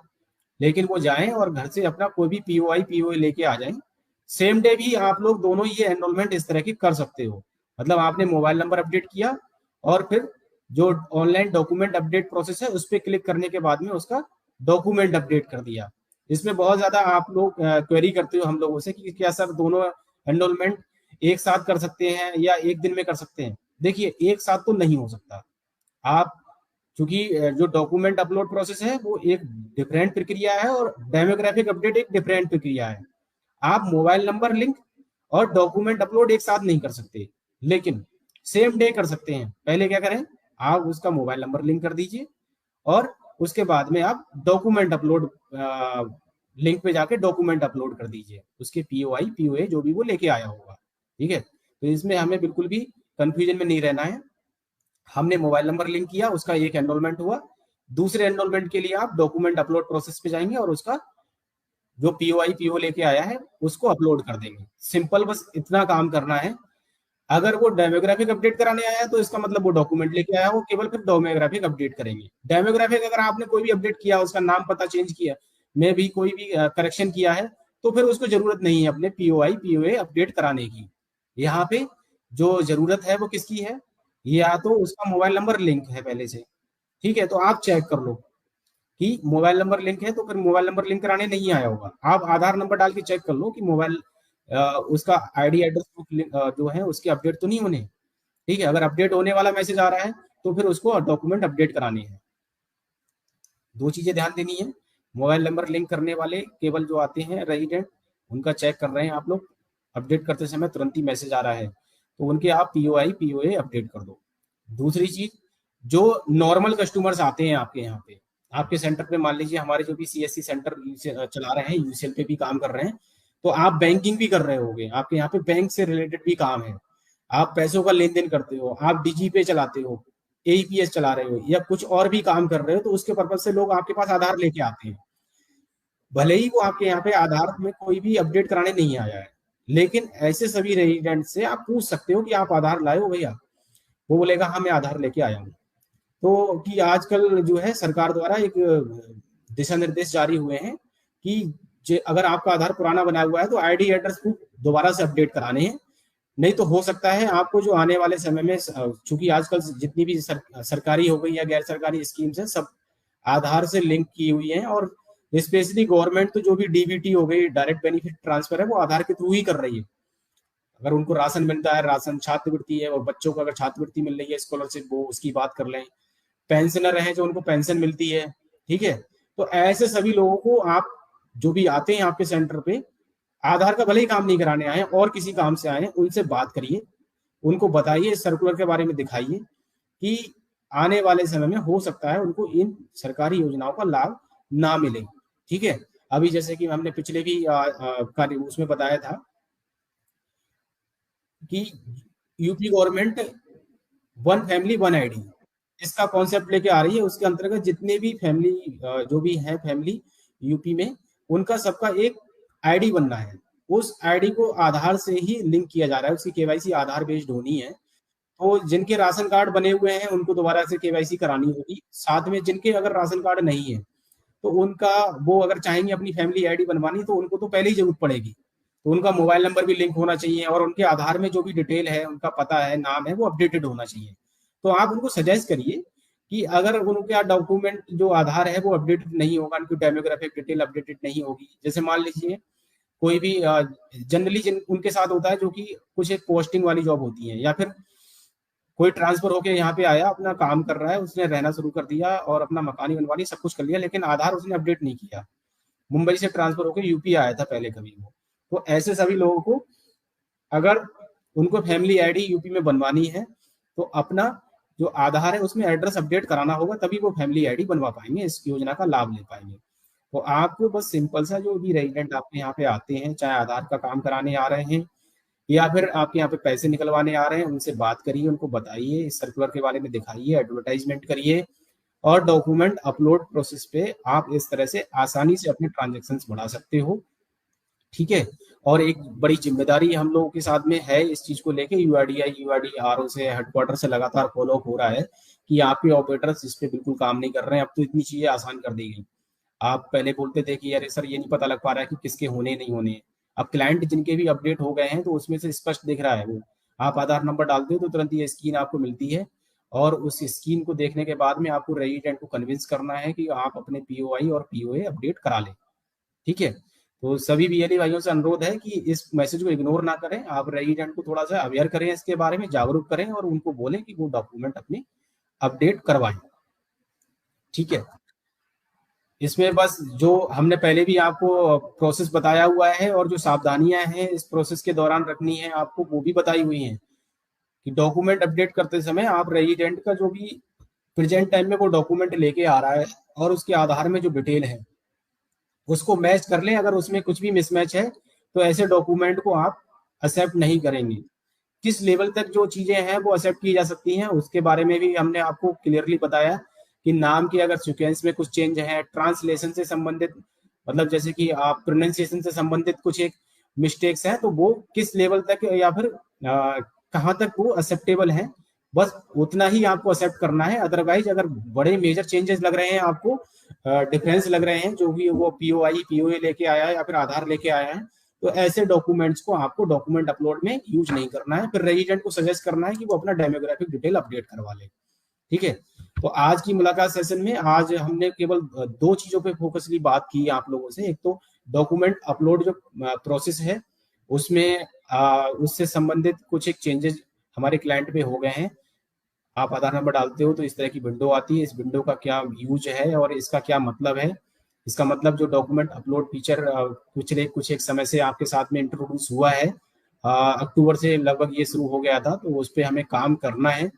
लेकिन वो जाएं और घर से अपना कोई भी पीओआई पीओए लेके आ जाएं। सेम डे भी आप लोग दोनों ये एनरोलमेंट इस तरह की कर सकते हो, मतलब आपने मोबाइल नंबर अपडेट किया और फिर जो ऑनलाइन डॉक्यूमेंट अपडेट प्रोसेस है उस पर क्लिक करने के बाद में उसका डॉक्यूमेंट अपडेट कर दिया। इसमें बहुत ज्यादा आप लोग क्वेरी करते हो हम लोगों से कि क्या सर दोनों एनरोलमेंट एक साथ कर सकते हैं या एक दिन में कर सकते हैं? देखिए, एक साथ तो नहीं हो सकता। आप, क्योंकि जो डॉक्यूमेंट अपलोड प्रोसेस है वो एक डिफरेंट प्रक्रिया है और डेमोग्राफिक अपडेट एक डिफरेंट प्रक्रिया है। आप मोबाइल नंबर लिंक और डॉक्यूमेंट अपलोड एक साथ नहीं कर सकते, लेकिन सेम डे कर सकते हैं। पहले क्या करें, आप उसका मोबाइल नंबर लिंक कर दीजिए और उसके बाद में आप डॉक्यूमेंट अपलोड लिंक पे जाके डॉक्यूमेंट अपलोड कर दीजिए, उसके पीओआई पीओए जो भी वो लेके आया होगा। ठीक है। तो इसमें हमें बिल्कुल भी कंफ्यूजन में नहीं रहना है। हमने मोबाइल नंबर लिंक किया, उसका एक एनरोलमेंट हुआ, दूसरे एनरोलमेंट के लिए आप डॉक्यूमेंट अपलोड प्रोसेस पे जाएंगे और उसका जो पीओआई पीओ लेके आया है उसको अपलोड कर देंगे। सिंपल, बस इतना काम करना है। अगर वो डेमोग्राफिक अपडेट कराने आया तो इसका मतलब वो डॉक्यूमेंट लेके आया, वो केवल फिर डेमोग्राफिक अपडेट करेंगे। डेमोग्राफिक अगर आपने कोई भी अपडेट किया, उसका नाम पता चेंज किया, में भी कोई भी करेक्शन किया है, तो फिर उसको जरूरत नहीं है अपने पीओआई पीओए अपडेट कराने की। यहाँ पे जो जरूरत है वो किसकी है? या तो उसका मोबाइल नंबर लिंक है पहले से। ठीक है। तो आप चेक कर लो कि मोबाइल नंबर लिंक है, तो फिर मोबाइल नंबर लिंक कराने नहीं आया होगा। आप आधार नंबर डाल के चेक कर लो कि मोबाइल उसका आईडी एड्रेस जो है उसके अपडेट तो नहीं होने। ठीक है। अगर अपडेट होने वाला मैसेज आ रहा है तो फिर उसको डॉक्यूमेंट अपडेट कराने हैं। दो चीजें ध्यान देनी है। मोबाइल नंबर लिंक करने वाले केवल जो आते हैं रेजिडेंट, उनका चेक कर रहे हैं आप लोग, अपडेट करते समय तुरंत ही मैसेज आ रहा है तो उनके आप पीओआई पीओए अपडेट कर दो। दूसरी चीज, जो नॉर्मल कस्टमर्स आते हैं आपके यहाँ पे, आपके सेंटर पे, मान लीजिए हमारे जो भी सीएससी सेंटर चला रहे हैं, यूसीएल पे भी काम कर रहे हैं, तो आप बैंकिंग भी कर रहे होगे, आपके यहाँ पे बैंक से रिलेटेड भी काम है, आप पैसों का लेन देन करते हो, आप डीजी पे चलाते हो, एईपीएस चला रहे हो, या कुछ और भी काम कर रहे हो, तो उसके पर्पज से लोग आपके पास आधार लेके आते हैं। भले ही वो आपके यहाँ पे आधार में कोई भी अपडेट कराने नहीं आया है, लेकिन ऐसे सभी रेजिडेंट से आप पूछ सकते हो कि आप आधार लाए हो भैया, वो बोलेगा हाँ मैं आधार लेके आया हूँ। तो कि आजकल जो है सरकार द्वारा एक दिशा निर्देश जारी हुए हैं कि अगर आपका आधार पुराना बना हुआ है तो आईडी एड्रेस प्रूफ दोबारा से अपडेट कराने हैं, नहीं तो हो सकता है आपको जो आने वाले समय में, चूंकि आजकल जितनी भी सरकारी हो गई या गैर सरकारी स्कीम्स है, सब आधार से लिंक की हुई है, और स्पेशली गवर्नमेंट तो जो भी डीबीटी हो गई, डायरेक्ट बेनिफिट ट्रांसफर है, वो आधार के थ्रू ही कर रही है। अगर उनको राशन मिलता है, राशन, छात्रवृत्ति है, और बच्चों को अगर छात्रवृत्ति मिल रही है, स्कॉलरशिप, वो उसकी बात कर लें, पेंशनर है जो उनको पेंशन मिलती है, ठीक है। तो ऐसे सभी लोगों को आप जो भी आते हैं आपके सेंटर पे, आधार का भले ही काम नहीं कराने आए और किसी काम से आए, उनसे बात करिए, उनको बताइए, सर्कुलर के बारे में दिखाइए कि आने वाले समय में हो सकता है उनको इन सरकारी योजनाओं का लाभ ना मिले, ठीक है। अभी जैसे कि हमने पिछले भी कार्य उसमें बताया था कि UP government one family one ID, इसका कॉन्सेप्ट लेके आ रही है। उसके अंतर्गत जितने भी फैमिली, जो भी है फैमिली यूपी में, उनका सबका एक आईडी बनना है, उस आईडी को आधार से ही लिंक किया जा रहा है, उसकी केवाईसी आधार बेस्ड होनी है। तो जिनके राशन कार्ड बने हुए हैं उनको दोबारा से केवाईसी करानी होगी, साथ में जिनके अगर राशन कार्ड नहीं है तो उनका, वो अगर चाहेंगे अपनी फैमिली आईडी बनवानी, तो उनको तो पहले ही जरूरत पड़ेगी, तो उनका मोबाइल नंबर भी लिंक होना चाहिए, और उनके आधार में जो भी डिटेल है, उनका पता है, नाम है, वो अपडेटेड होना चाहिए। तो आप उनको सजेस्ट करिए कि अगर उनके डॉक्यूमेंट जो आधार है वो अपडेटेड नहीं होगा, उनकी डेमोग्राफिक डिटेल अपडेटेड नहीं होगी, जैसे मान लीजिए कोई भी जनरली जिन उनके साथ होता है जो कि कुछ एक पोस्टिंग वाली जॉब होती है, या फिर कोई ट्रांसफर होके यहाँ पे आया, अपना काम कर रहा है, उसने रहना शुरू कर दिया और अपना मकान बनवा लिया, सब कुछ कर लिया, लेकिन आधार उसने अपडेट नहीं किया, मुंबई से ट्रांसफर होकर यूपी आया था पहले कभी वो। तो ऐसे सभी लोगों को, अगर उनको फैमिली आईडी यूपी में बनवानी है, तो अपना जो आधार है उसमें एड्रेस अपडेट कराना होगा, तभी वो फैमिली आईडी बनवा पाएंगे, इस योजना का लाभ ले पाएंगे। तो आपको बस सिंपल सा, जो भी रेजिडेंट आपके यहाँ पे आते हैं, चाहे आधार का काम कराने आ रहे हैं या फिर आपके यहाँ पे पैसे निकलवाने आ रहे हैं, उनसे बात करिए, उनको बताइए, इस सर्कुलर के बारे में दिखाइए, एडवर्टाइजमेंट करिए, और डॉक्यूमेंट अपलोड प्रोसेस पे आप इस तरह से आसानी से अपने ट्रांजेक्शन बढ़ा सकते हो, ठीक है। और एक बड़ी जिम्मेदारी हम लोगों के साथ में है इस चीज को लेके, यूआईडीआरओ से, हेडक्वार्टर से लगातार फॉलो हो रहा है कि आपके ऑपरेटर्स इस पे बिल्कुल काम नहीं कर रहे हैं। अब तो इतनी चीजें आसान कर दी गई, आप पहले बोलते थे कि अरे सर ये नहीं पता लग पा रहा है कि किसके होने नहीं होने, अब क्लाइंट जिनके भी अपडेट हो गए हैं तो उसमें से स्पष्ट दिख रहा है, वो आप आधार नंबर डालते हो तो तुरंत ये स्कीम आपको मिलती है, और उस स्कीम को देखने के बाद में आपको रेजिडेंट को कन्विंस करना है कि आप अपने पीओआई और पीओए अपडेट करा लें, ठीक है। तो सभी बीएलई भाइयों से अनुरोध है कि इस मैसेज को इग्नोर ना करें, आप रेजिडेंट को थोड़ा सा अवेयर करें, इसके बारे में जागरूक करें, और उनको बोलें कि वो डॉक्यूमेंट अपने अपडेट करवाएं, ठीक है। इसमें बस जो हमने पहले भी आपको प्रोसेस बताया हुआ है, और जो सावधानियां हैं इस प्रोसेस के दौरान रखनी है आपको, वो भी बताई हुई हैं कि डॉक्यूमेंट अपडेट करते समय आप रेजिडेंट का जो भी प्रेजेंट टाइम में वो डॉक्यूमेंट लेके आ रहा है, और उसके आधार में जो डिटेल है उसको मैच कर लें। अगर उसमें कुछ भी मिसमैच है तो ऐसे डॉक्यूमेंट को आप एक्सेप्ट नहीं करेंगे। किस लेवल तक जो चीजें हैं वो एक्सेप्ट की जा सकती हैं, उसके बारे में भी हमने आपको क्लियरली बताया कि नाम के अगर सीक्वेंस में कुछ चेंज है, ट्रांसलेशन से संबंधित, मतलब जैसे कि आप प्रोनाउंसिएशन से संबंधित कुछ एक मिस्टेक्स हैं, तो वो किस लेवल तक या फिर कहाँ तक वो एक्सेप्टेबल है, बस उतना ही आपको एक्सेप्ट करना है। अदरवाइज अगर बड़े मेजर चेंजेस लग रहे हैं आपको, डिफरेंस लग रहे हैं, जो भी वो पीओआई पीओए लेके आया है या फिर आधार लेके आया है, तो ऐसे डॉक्यूमेंट्स को आपको डॉक्यूमेंट अपलोड में यूज नहीं करना है। फिर रेजिडेंट को सजेस्ट करना है कि वो अपना डेमोग्राफिक डिटेल अपडेट करवा ले, ठीक है। तो आज की मुलाकात सेशन में आज हमने केवल दो चीजों पे फोकसली बात की आप लोगों से। एक तो डॉक्यूमेंट अपलोड जो प्रोसेस है उसमें उससे संबंधित कुछ एक चेंजेस हमारे क्लाइंट पे हो गए हैं। आप आधार नंबर डालते हो तो इस तरह की विंडो आती है, इस विंडो का क्या यूज है और इसका क्या मतलब है। इसका मतलब जो डॉक्यूमेंट अपलोड फीचर कुछ एक समय से आपके साथ में इंट्रोड्यूस हुआ है, अक्टूबर से लगभग ये शुरू हो गया था, तो उस पर हमें काम करना है।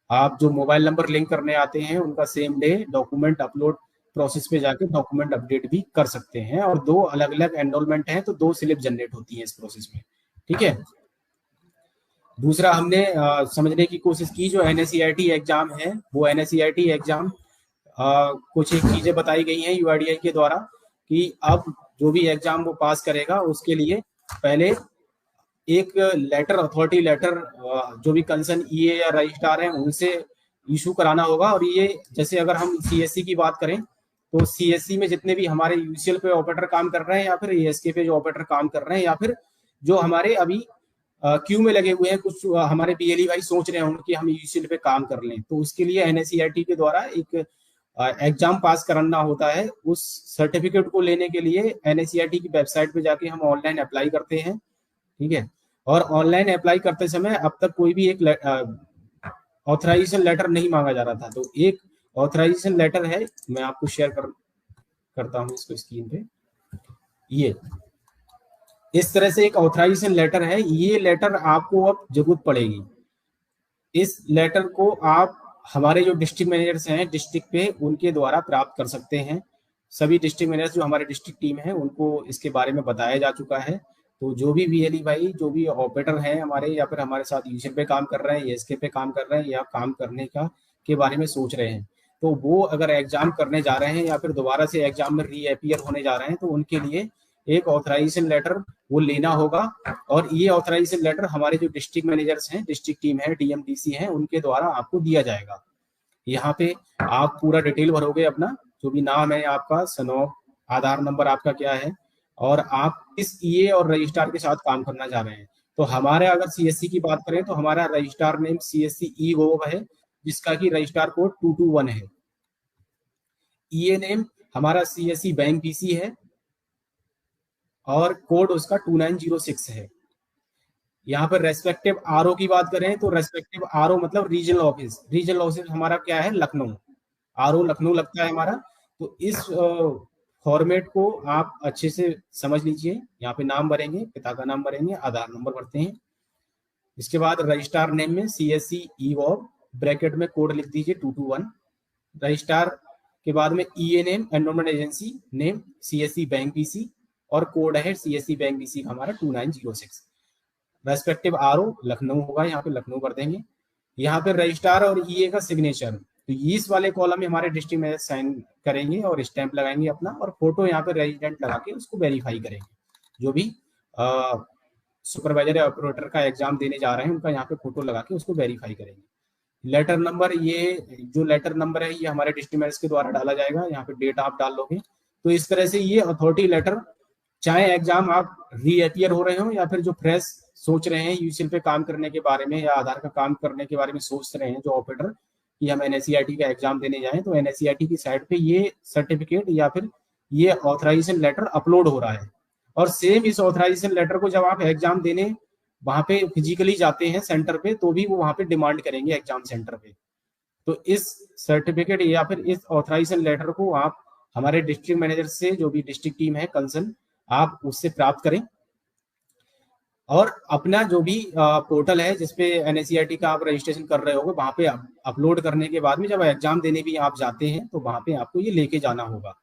आप जो मोबाइल नंबर लिंक करने आते हैं उनका same day document upload process पे जाके डॉक्यूमेंट अपडेट भी कर सकते हैं। और दो अलग अलग एनरोलमेंट हैं तो दो स्लिप जनरेट होती हैं इस प्रोसेस में। ठीक है। दूसरा हमने समझने की कोशिश की जो एनएसईआरटी एग्जाम है, वो एनएसईआरटी एग्जाम कुछ एक चीजें बताई गई हैं यूआईडीआई के द्वारा कि अब जो भी एग्जाम वो पास करेगा उसके लिए पहले एक लेटर, अथॉरिटी लेटर, जो भी कंसर्न ईए या रजिस्ट्रार हैं उनसे इशू कराना होगा। और ये जैसे अगर हम सीएससी की बात करें तो सीएससी में जितने भी हमारे यूसीएल पे ऑपरेटर काम कर रहे हैं या फिर एएसके पे जो ऑपरेटर काम कर रहे हैं या फिर जो हमारे अभी क्यू में लगे हुए हैं, कुछ हमारे बीएलई भाई सोच रहे होंगे कि हम यूसीएल पे काम कर लें, तो उसके लिए एनएसईआरटी के द्वारा एक एग्जाम पास कराना होता है। उस सर्टिफिकेट को लेने के लिए एनएसईआरटी की वेबसाइट पे जाके हम ऑनलाइन अप्लाई करते हैं। ठीक है। और ऑनलाइन अप्लाई करते समय अब तक कोई भी एक ऑथराइजेशन लेटर नहीं मांगा जा रहा था, तो एक ऑथराइजेशन लेटर है, मैं आपको शेयर करता हूं इसको स्क्रीन पे। ये इस तरह से एक ऑथराइजेशन लेटर है, ये लेटर आपको अब जरूरत पड़ेगी। इस लेटर को आप हमारे जो डिस्ट्रिक्ट मैनेजर्स हैं डिस्ट्रिक्ट पे उनके द्वारा प्राप्त कर सकते हैं। सभी डिस्ट्रिक्ट मैनेजर्स जो हमारे डिस्ट्रिक्ट टीम है उनको इसके बारे में बताया जा चुका है। तो जो भी बीएलई भाई, जो भी ऑपरेटर हैं हमारे या फिर हमारे साथ यूएसए पे काम कर रहे हैं, एसके पे काम कर रहे हैं या काम करने का के बारे में सोच रहे हैं, तो वो अगर एग्जाम करने जा रहे हैं या फिर दोबारा से एग्जाम में रीअपियर होने जा रहे हैं तो उनके लिए एक ऑथराइजेशन लेटर वो लेना होगा। और ये ऑथराइजेशन लेटर हमारे जो डिस्ट्रिक्ट मैनेजर्स हैं, डिस्ट्रिक्ट टीम है, डीएमडीसी हैं, उनके द्वारा आपको दिया जाएगा। यहाँ पे आप पूरा डिटेल भरोगे अपना, जो भी नाम है आपका, सनोफ, आधार नंबर आपका क्या है और आप किस ईए और रजिस्ट्रार के साथ काम करना चाह रहे हैं। तो हमारे अगर सीएससी की बात करें तो हमारा रजिस्ट्रार नेम सीएससी ई गोव है, जिसका कि रजिस्ट्रार कोड 221 है। ईए नेम हमारा सीएससी बैंक पीसी है और कोड उसका 2906 है। यहाँ पर रेस्पेक्टिव आरओ की बात करें तो रेस्पेक्टिव आरओ मतलब रीजनल ऑफिस, रीजनल ऑफिस हमारा क्या है, लखनऊ। आरओ लखनऊ लगता है हमारा। तो इस फॉर्मेट को आप अच्छे से समझ लीजिए। यहाँ पे नाम भरेंगे, पिता का नाम भरेंगे, आधार नंबर भरते हैं। इसके बाद रजिस्ट्रार नेम में सीएससी ई वॉब ब्रैकेट में कोड लिख दीजिए 221। रजिस्ट्रार के बाद में EA name, enrolment agency name CSC bank PC और कोड है सीएससी बैंक पीसी का हमारा 2906। रेस्पेक्टिव आरओ लखनऊ होगा, यहाँ पे लखनऊ कर देंगे। यहाँ पे रजिस्ट्रार और ईए का सिग्नेचर, तो इस वाले कॉलम में हमारे डिस्ट्रिक्ट मैनेजर साइन करेंगे और स्टैंप लगाएंगे अपना, और फोटो यहाँ पे रेजिडेंट लगा के उसको वेरीफाई करेंगे। जो भी सुपरवाइजर या ऑपरेटर का एग्जाम देने जा रहे हैं उनका यहाँ पे फोटो लगा के उसको वेरीफाई करेंगे। लेटर नंबर, ये जो लेटर नंबर है ये हमारे डिस्ट्रिक्ट मैनेजर के द्वारा डाला जाएगा, यहाँ पे डेट आप डाल लोगे। तो इस तरह से ये अथॉरिटी लेटर, चाहे एग्जाम आप रीअपियर हो रहे हो या फिर जो फ्रेश सोच रहे हैं यूसीएल पे काम करने के बारे में या आधार का काम करने के बारे में सोच रहे हैं जो ऑपरेटर, कि हम एनएसईआरटी का एग्जाम देने जाएं, तो एनएसईआरटी की साइट पे ये सर्टिफिकेट या फिर ये ऑथराइजेशन लेटर अपलोड हो रहा है। और सेम इस ऑथराइजेशन लेटर को जब आप एग्जाम देने वहां पे फिजिकली जाते हैं सेंटर पे, तो भी वो वहां पे डिमांड करेंगे एग्जाम सेंटर पे। तो इस सर्टिफिकेट या फिर इस ऑथराइजेशन लेटर को आप हमारे डिस्ट्रिक्ट मैनेजर से, जो भी डिस्ट्रिक्ट टीम है कंसर्न, आप उससे प्राप्त करें। और अपना जो भी पोर्टल है जिसपे एनएसईआरटी का आप रजिस्ट्रेशन कर रहे होगे, वहां पे अपलोड करने के बाद में जब एग्जाम देने भी आप जाते हैं तो वहां पे आपको ये लेके जाना होगा।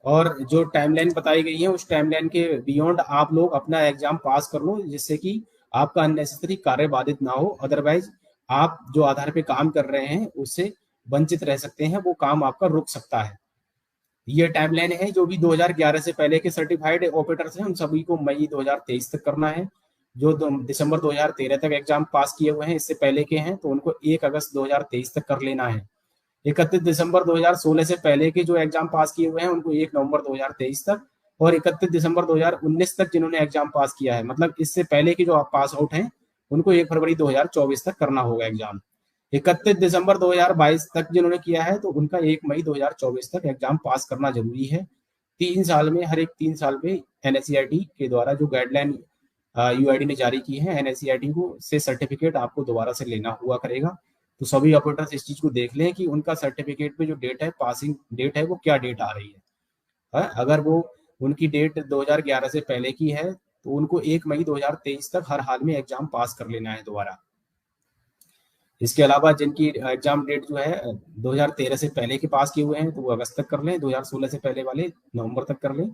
और जो टाइमलाइन बताई गई है उस टाइमलाइन के बियॉन्ड आप लोग अपना एग्जाम पास कर लो, जिससे कि आपका अननेसेसरी कार्य बाधित ना हो। अदरवाइज आप जो आधार पे काम कर रहे हैं उससे वंचित रह सकते हैं, वो काम आपका रुक सकता है। ये टाइमलाइन है, जो भी 2011 से पहले के सर्टिफाइड ऑपरेटर्स हैं उन सभी को मई 2023 तक करना है। जो दिसंबर 2013 तक एग्जाम पास किए हुए हैं, इससे पहले के हैं, तो उनको 1 अगस्त 2023 तक कर लेना है। 31 दिसंबर 2016 से पहले के जो एग्जाम पास किए हुए हैं उनको 1 नवंबर 2023 तक, और 31 दिसंबर 2019 तक जिन्होंने एग्जाम पास किया है, मतलब इससे पहले के जो आप पास आउट हैं उनको 1 फरवरी 2024 तक करना होगा एग्जाम। 31 दिसंबर 2022 तक जिन्होंने किया है तो उनका 1 मई 2024 तक एग्जाम पास करना जरूरी है। 3 साल में, हर एक 3 साल में एनएसईआरटी के द्वारा जो गाइडलाइन यूआईडी ने जारी की है, एनएसईआरटी को से सर्टिफिकेट आपको दोबारा से लेना हुआ करेगा। तो सभी ऑपरेटर्स इस चीज को देख लें कि उनका सर्टिफिकेट पे जो डेट है, पासिंग डेट है, वो क्या डेट आ रही है। अगर वो उनकी डेट 2011 से पहले की है तो उनको 1 मई 2023 तक हर हाल में एग्जाम पास कर लेना है दोबारा। इसके अलावा जिनकी एग्जाम डेट जो है 2013 से पहले के पास किए हुए हैं तो वो अगस्त तक कर लें, 2016 से पहले वाले नवंबर तक कर लें।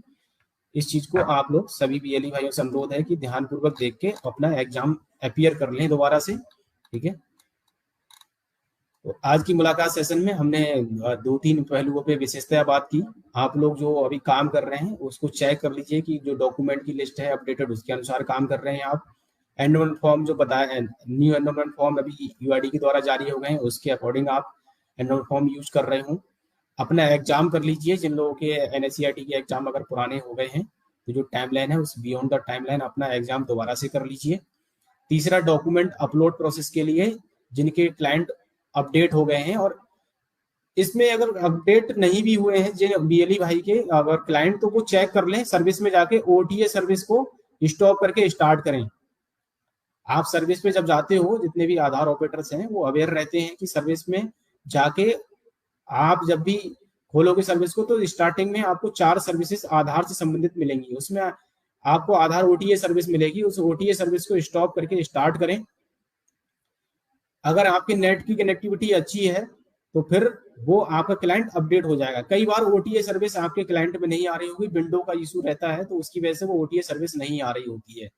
इस चीज को आप लोग सभी बीएलई भाइयों से अनुरोध है कि ध्यानपूर्वक देख के अपना एग्जाम अपीयर कर लें दोबारा से। ठीक है, तो आज की मुलाकात सेशन में हमने दो तीन पहलुओं पे विशेषतः बात की। आप लोग जो अभी काम कर रहे हैं उसको चेक कर लीजिए कि जो डॉक्यूमेंट की लिस्ट है अपडेटेड उसके अनुसार काम कर रहे हैं आप। एनरोलमेंट फॉर्म जो बताया, न्यू एनरोलमेंट फॉर्म अभी यूआईडी के द्वारा जारी हो गए हैं, उसके अकॉर्डिंग आप एनरोलमेंट फॉर्म यूज कर रहे हो। अपना एग्जाम कर लीजिए, जिन लोगों के एनएससीईआरटी के एग्जाम अगर पुराने हो गए हैं तो जो टाइमलाइन है उस बियॉन्ड द टाइमलाइन अपना एग्जाम दोबारा से कर लीजिए। तीसरा, डॉक्यूमेंट अपलोड प्रोसेस के लिए जिनके क्लाइंट अपडेट हो गए हैं, और इसमें अगर अपडेट नहीं भी हुए हैं जिन बीएलई भाई के अगर क्लाइंट, तो वो चेक कर लें, सर्विस में जाके ओटीए सर्विस को स्टॉप करके स्टार्ट करें। आप सर्विस पे जब जाते हो, जितने भी आधार ऑपरेटर्स हैं वो अवेयर रहते हैं कि सर्विस में जाके आप जब भी खोलोगे सर्विस को तो स्टार्टिंग में आपको 4 सर्विसेज आधार से संबंधित मिलेंगी। उसमें आपको आधार ओटीए सर्विस मिलेगी, उस ओटीए सर्विस को स्टॉप करके स्टार्ट करें। अगर आपकी नेट की कनेक्टिविटी अच्छी है तो फिर वो आपका क्लाइंट अपडेट हो जाएगा। कई बार ओटीए सर्विस आपके क्लाइंट में नहीं आ रही होगी, विंडो का इशू रहता है, तो उसकी वजह से वो ओटीए सर्विस नहीं आ रही होती है,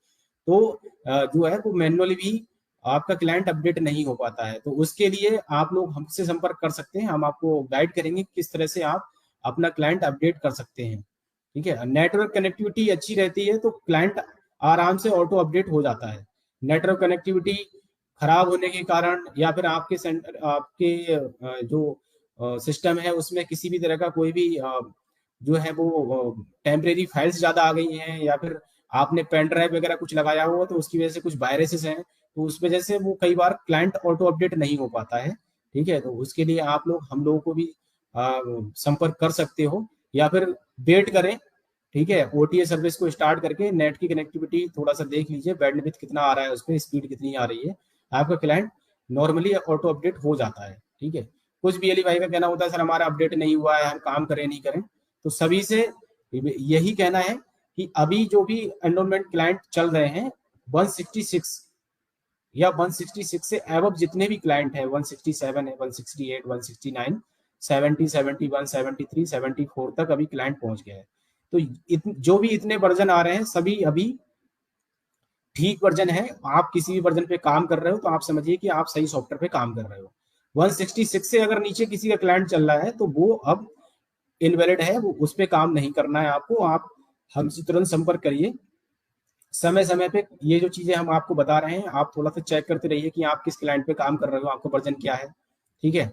तो जो है वो मैनुअली भी आपका क्लाइंट अपडेट नहीं हो पाता है। तो उसके लिए आप लोग हमसे संपर्क कर सकते हैं, हम आपको गाइड करेंगे किस तरह से आप अपना क्लाइंट अपडेट कर सकते हैं। ठीक है, नेटवर्क कनेक्टिविटी अच्छी रहती है तो क्लाइंट आराम से ऑटो अपडेट हो जाता है। नेटवर्क कनेक्टिविटी खराब होने के कारण या फिर आपके सेंटर, आपके जो सिस्टम है उसमें किसी भी तरह का कोई भी जो है वो टेम्परेरी फाइल्स ज्यादा आ गई हैं, या फिर आपने पेन ड्राइव वगैरह कुछ लगाया हुआ तो उसकी वजह से कुछ वायरसेस हैं, तो उस वजह से वो कई बार क्लाइंट ऑटो अपडेट नहीं हो पाता है। ठीक है, तो उसके लिए आप लोग हम लोगों को भी संपर्क कर सकते हो, या फिर वेट करें। ठीक है, ओटीए सर्विस को स्टार्ट करके नेट की कनेक्टिविटी थोड़ा सा देख लीजिए, बैंडविड्थ कितना आ रहा है, उसमें स्पीड कितनी आ रही है, आपका क्लाइंट नॉर्मली ऑटो अपडेट हो जाता है। ठीक है, कुछ बीएलई भाई का कहना होता है सर हमारा अपडेट नहीं हुआ है, हम काम करें नहीं करें, तो सभी से यही कहना है कि अभी जो भी एनरोलमेंट क्लाइंट चल रहे हैं 166 या 166 से एबव जितने भी क्लाइंट हैं, 167 है, 168, 169, 70, 71, 73, 74 तक अभी क्लाइंट पहुंच गया है। तो जो भी इतने वर्जन आ रहे हैं सभी अभी ठीक वर्जन है। आप किसी भी वर्जन पे काम कर रहे हो तो आप समझिए कि आप सही सॉफ्टवेयर पे काम कर रहे हो। 166 से अगर नीचे किसी का क्लाइंट चल रहा है तो वो अब इनवैलिड है, वो उस पर काम नहीं करना है आपको। आप हमसे तुरंत संपर्क करिए। समय समय पे ये जो चीजें हम आपको बता रहे हैं आप थोड़ा सा चेक करते रहिए कि आप किस क्लाइंट पे काम कर रहे हो, आपका वर्जन क्या है। ठीक है,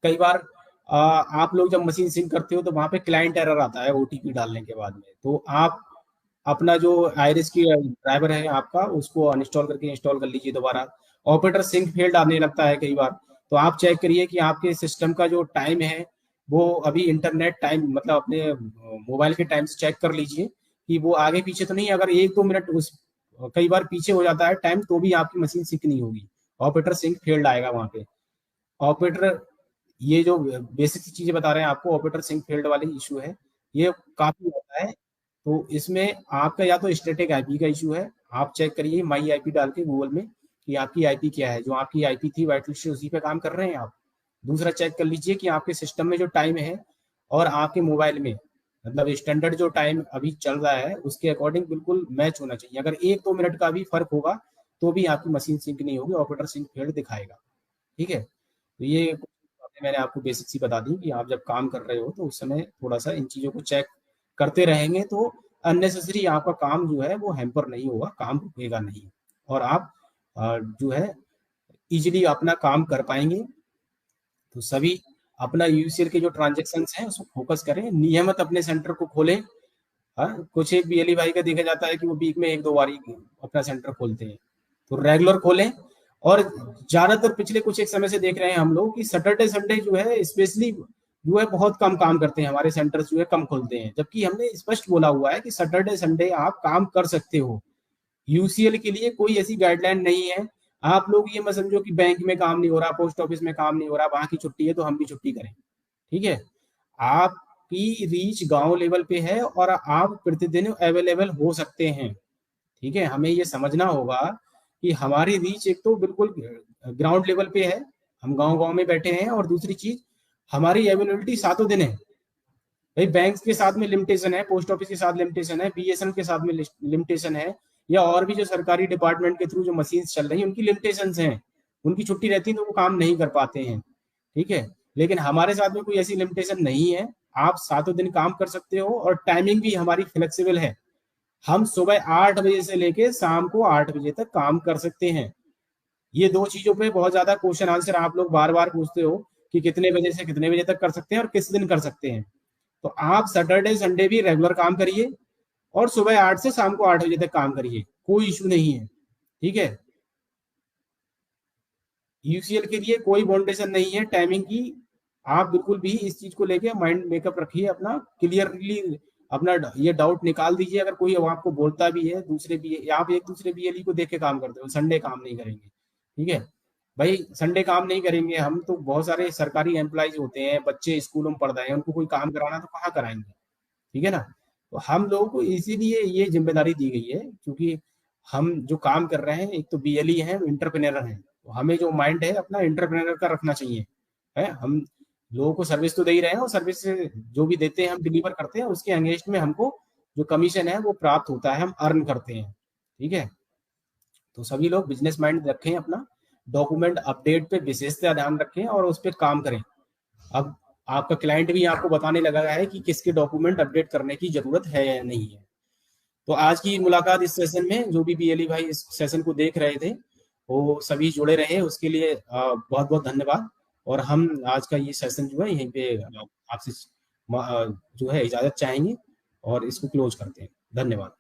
कई बार आप लोग जब मशीन सिंक करते हो तो वहां पे क्लाइंट एरर आता है ओटीपी डालने के बाद में, तो आप अपना जो आयरिस की ड्राइवर है आपका उसको अनइंस्टॉल करके इंस्टॉल कर लीजिए दोबारा। ऑपरेटर सिंक फेल्ड आने लगता है कई बार, तो आप चेक करिए कि आपके सिस्टम का जो टाइम है वो अभी इंटरनेट टाइम मतलब अपने मोबाइल के टाइम से चेक कर लीजिए कि वो आगे पीछे तो नहीं। अगर 1-2 मिनट उस कई बार पीछे हो जाता है टाइम तो भी आपकी मशीन सिंक नहीं होगी, ऑपरेटर सिंक फेल्ड आएगा वहां पे। ऑपरेटर, ये जो बेसिक चीजें बता रहे हैं आपको, ऑपरेटर सिंक फेल्ड वाले इशू है, ये काफी होता है। तो इसमें आपका या तो स्टैटिक आईपी का इशू है, आप चेक करिए माई आईपी डाल के गूगल में कि आपकी आईपी क्या है, जो आपकी आईपी थी व्हाइट लिस्ट उसी पे काम कर रहे हैं आप। दूसरा चेक कर लीजिए कि आपके सिस्टम में जो टाइम है और आपके मोबाइल में मतलब स्टैंडर्ड जो टाइम अभी चल रहा है उसके अकॉर्डिंग बिल्कुल मैच होना चाहिए। अगर 1-2 मिनट का भी फर्क होगा तो भी आपकी मशीन सिंक नहीं होगी, ऑपरेटर सिंक फेल्ड दिखाएगा। ठीक है, तो ये बातें मैंने आपको बेसिक सी बता दी कि आप जब काम कर रहे हो तो उस समय थोड़ा सा इन चीज़ों को चेक करते रहेंगे तो अननेसेसरी आपका काम जो है वो हैम्पर नहीं होगा, काम रुकेगा नहीं, और आप जो है इजीली अपना काम कर पाएंगे। तो सभी अपना यूसीएल के जो ट्रांजेक्शन हैं उसको फोकस करें, नियमित अपने सेंटर को खोलें। हाँ, कुछ एक बीएलई भाई का देखा जाता है कि वो वीक में 1-2 बार ही अपना सेंटर खोलते हैं, तो रेगुलर खोलें। और ज्यादातर पिछले कुछ एक समय से देख रहे हैं हम लोग कि सैटरडे संडे जो है स्पेशली जो है बहुत कम काम करते हैं, हमारे सेंटर्स जो है कम खुलते हैं, जबकि हमने स्पष्ट बोला हुआ है कि सैटरडे संडे आप काम कर सकते हो। यूसीएल के लिए कोई ऐसी गाइडलाइन नहीं है। आप लोग ये मत समझो कि बैंक में काम नहीं हो रहा, पोस्ट ऑफिस में काम नहीं हो रहा, वहां की छुट्टी है तो हम भी छुट्टी करें। ठीक है, आपकी रीच गांव लेवल पे है और आप प्रतिदिन अवेलेबल हो सकते हैं। ठीक है, हमें ये समझना होगा कि हमारी रीच एक तो बिल्कुल ग्राउंड लेवल पे है, हम गांव गांव में बैठे हैं, और दूसरी चीज हमारी अवेलेबिलिटी सातों दिन है। भाई बैंक के साथ में लिमिटेशन है, पोस्ट ऑफिस के साथ लिमिटेशन है, बीएसएनएल के साथ में लिमिटेशन है, या और भी जो सरकारी डिपार्टमेंट के थ्रू जो मशीन चल रही है उनकी लिमिटेशन हैं, उनकी छुट्टी रहती है तो वो काम नहीं कर पाते हैं। ठीक है, लेकिन हमारे साथ में कोई ऐसी लिमिटेशन नहीं है, आप सातों दिन काम कर सकते हो, और टाइमिंग भी हमारी फ्लेक्सिबल है। हम सुबह 8 बजे से लेके शाम को 8 बजे तक काम कर सकते हैं। ये दो चीजों पे बहुत ज्यादा क्वेश्चन आंसर आप लोग बार बार पूछते हो कि कितने बजे से कितने बजे तक कर सकते हैं और किस दिन कर सकते हैं। तो आप सैटरडे संडे भी रेगुलर काम करिए, और सुबह 8 से शाम को 8 बजे तक काम करिए, कोई इशू नहीं है। ठीक है, यूसीएल के लिए कोई बाउंडेशन नहीं है टाइमिंग की। आप बिल्कुल भी इस चीज को लेके माइंड मेकअप रखिए अपना क्लियरली, अपना ये डाउट निकाल दीजिए। अगर कोई आपको बोलता भी है, दूसरे भी, आप एक दूसरे बीएलई को देख के काम करते हो, संडे काम नहीं करेंगे। ठीक है भाई, संडे काम नहीं करेंगे हम तो, बहुत सारे सरकारी एम्प्लॉयज होते हैं, बच्चे स्कूलों में पढ़ रहे हैं, उनको कोई काम कराना तो कहाँ कराएंगे। ठीक है ना, तो हम लोगों को इसीलिए ये जिम्मेदारी दी गई है, क्योंकि हम जो काम कर रहे हैं एक तो बीएलई है, इंटरप्रेन्योर है, तो हमें जो माइंड है अपना इंटरप्रेन्योर का रखना चाहिए। है, हम लोगों को सर्विस तो दे ही रहे हैं, और सर्विस जो भी देते हैं हम डिलीवर करते हैं, उसके अगेंस्ट में हमको जो कमीशन है वो प्राप्त होता है, हम अर्न करते हैं। ठीक है, तो सभी लोग बिजनेस माइंड रखें अपना, डॉक्यूमेंट अपडेट पे विशेषतः ध्यान रखें और उस पर काम करें। अब आपका क्लाइंट भी आपको बताने लगा है कि किसके डॉक्यूमेंट अपडेट करने की जरूरत है या नहीं है। तो आज की मुलाकात इस सेशन में, जो भी बीएलई भाई इस सेशन को देख रहे थे वो सभी जुड़े रहे, उसके लिए बहुत बहुत धन्यवाद। और हम आज का ये सेशन जो है यहीं पे आपसे जो है इजाजत चाहेंगे और इसको क्लोज करते हैं। धन्यवाद।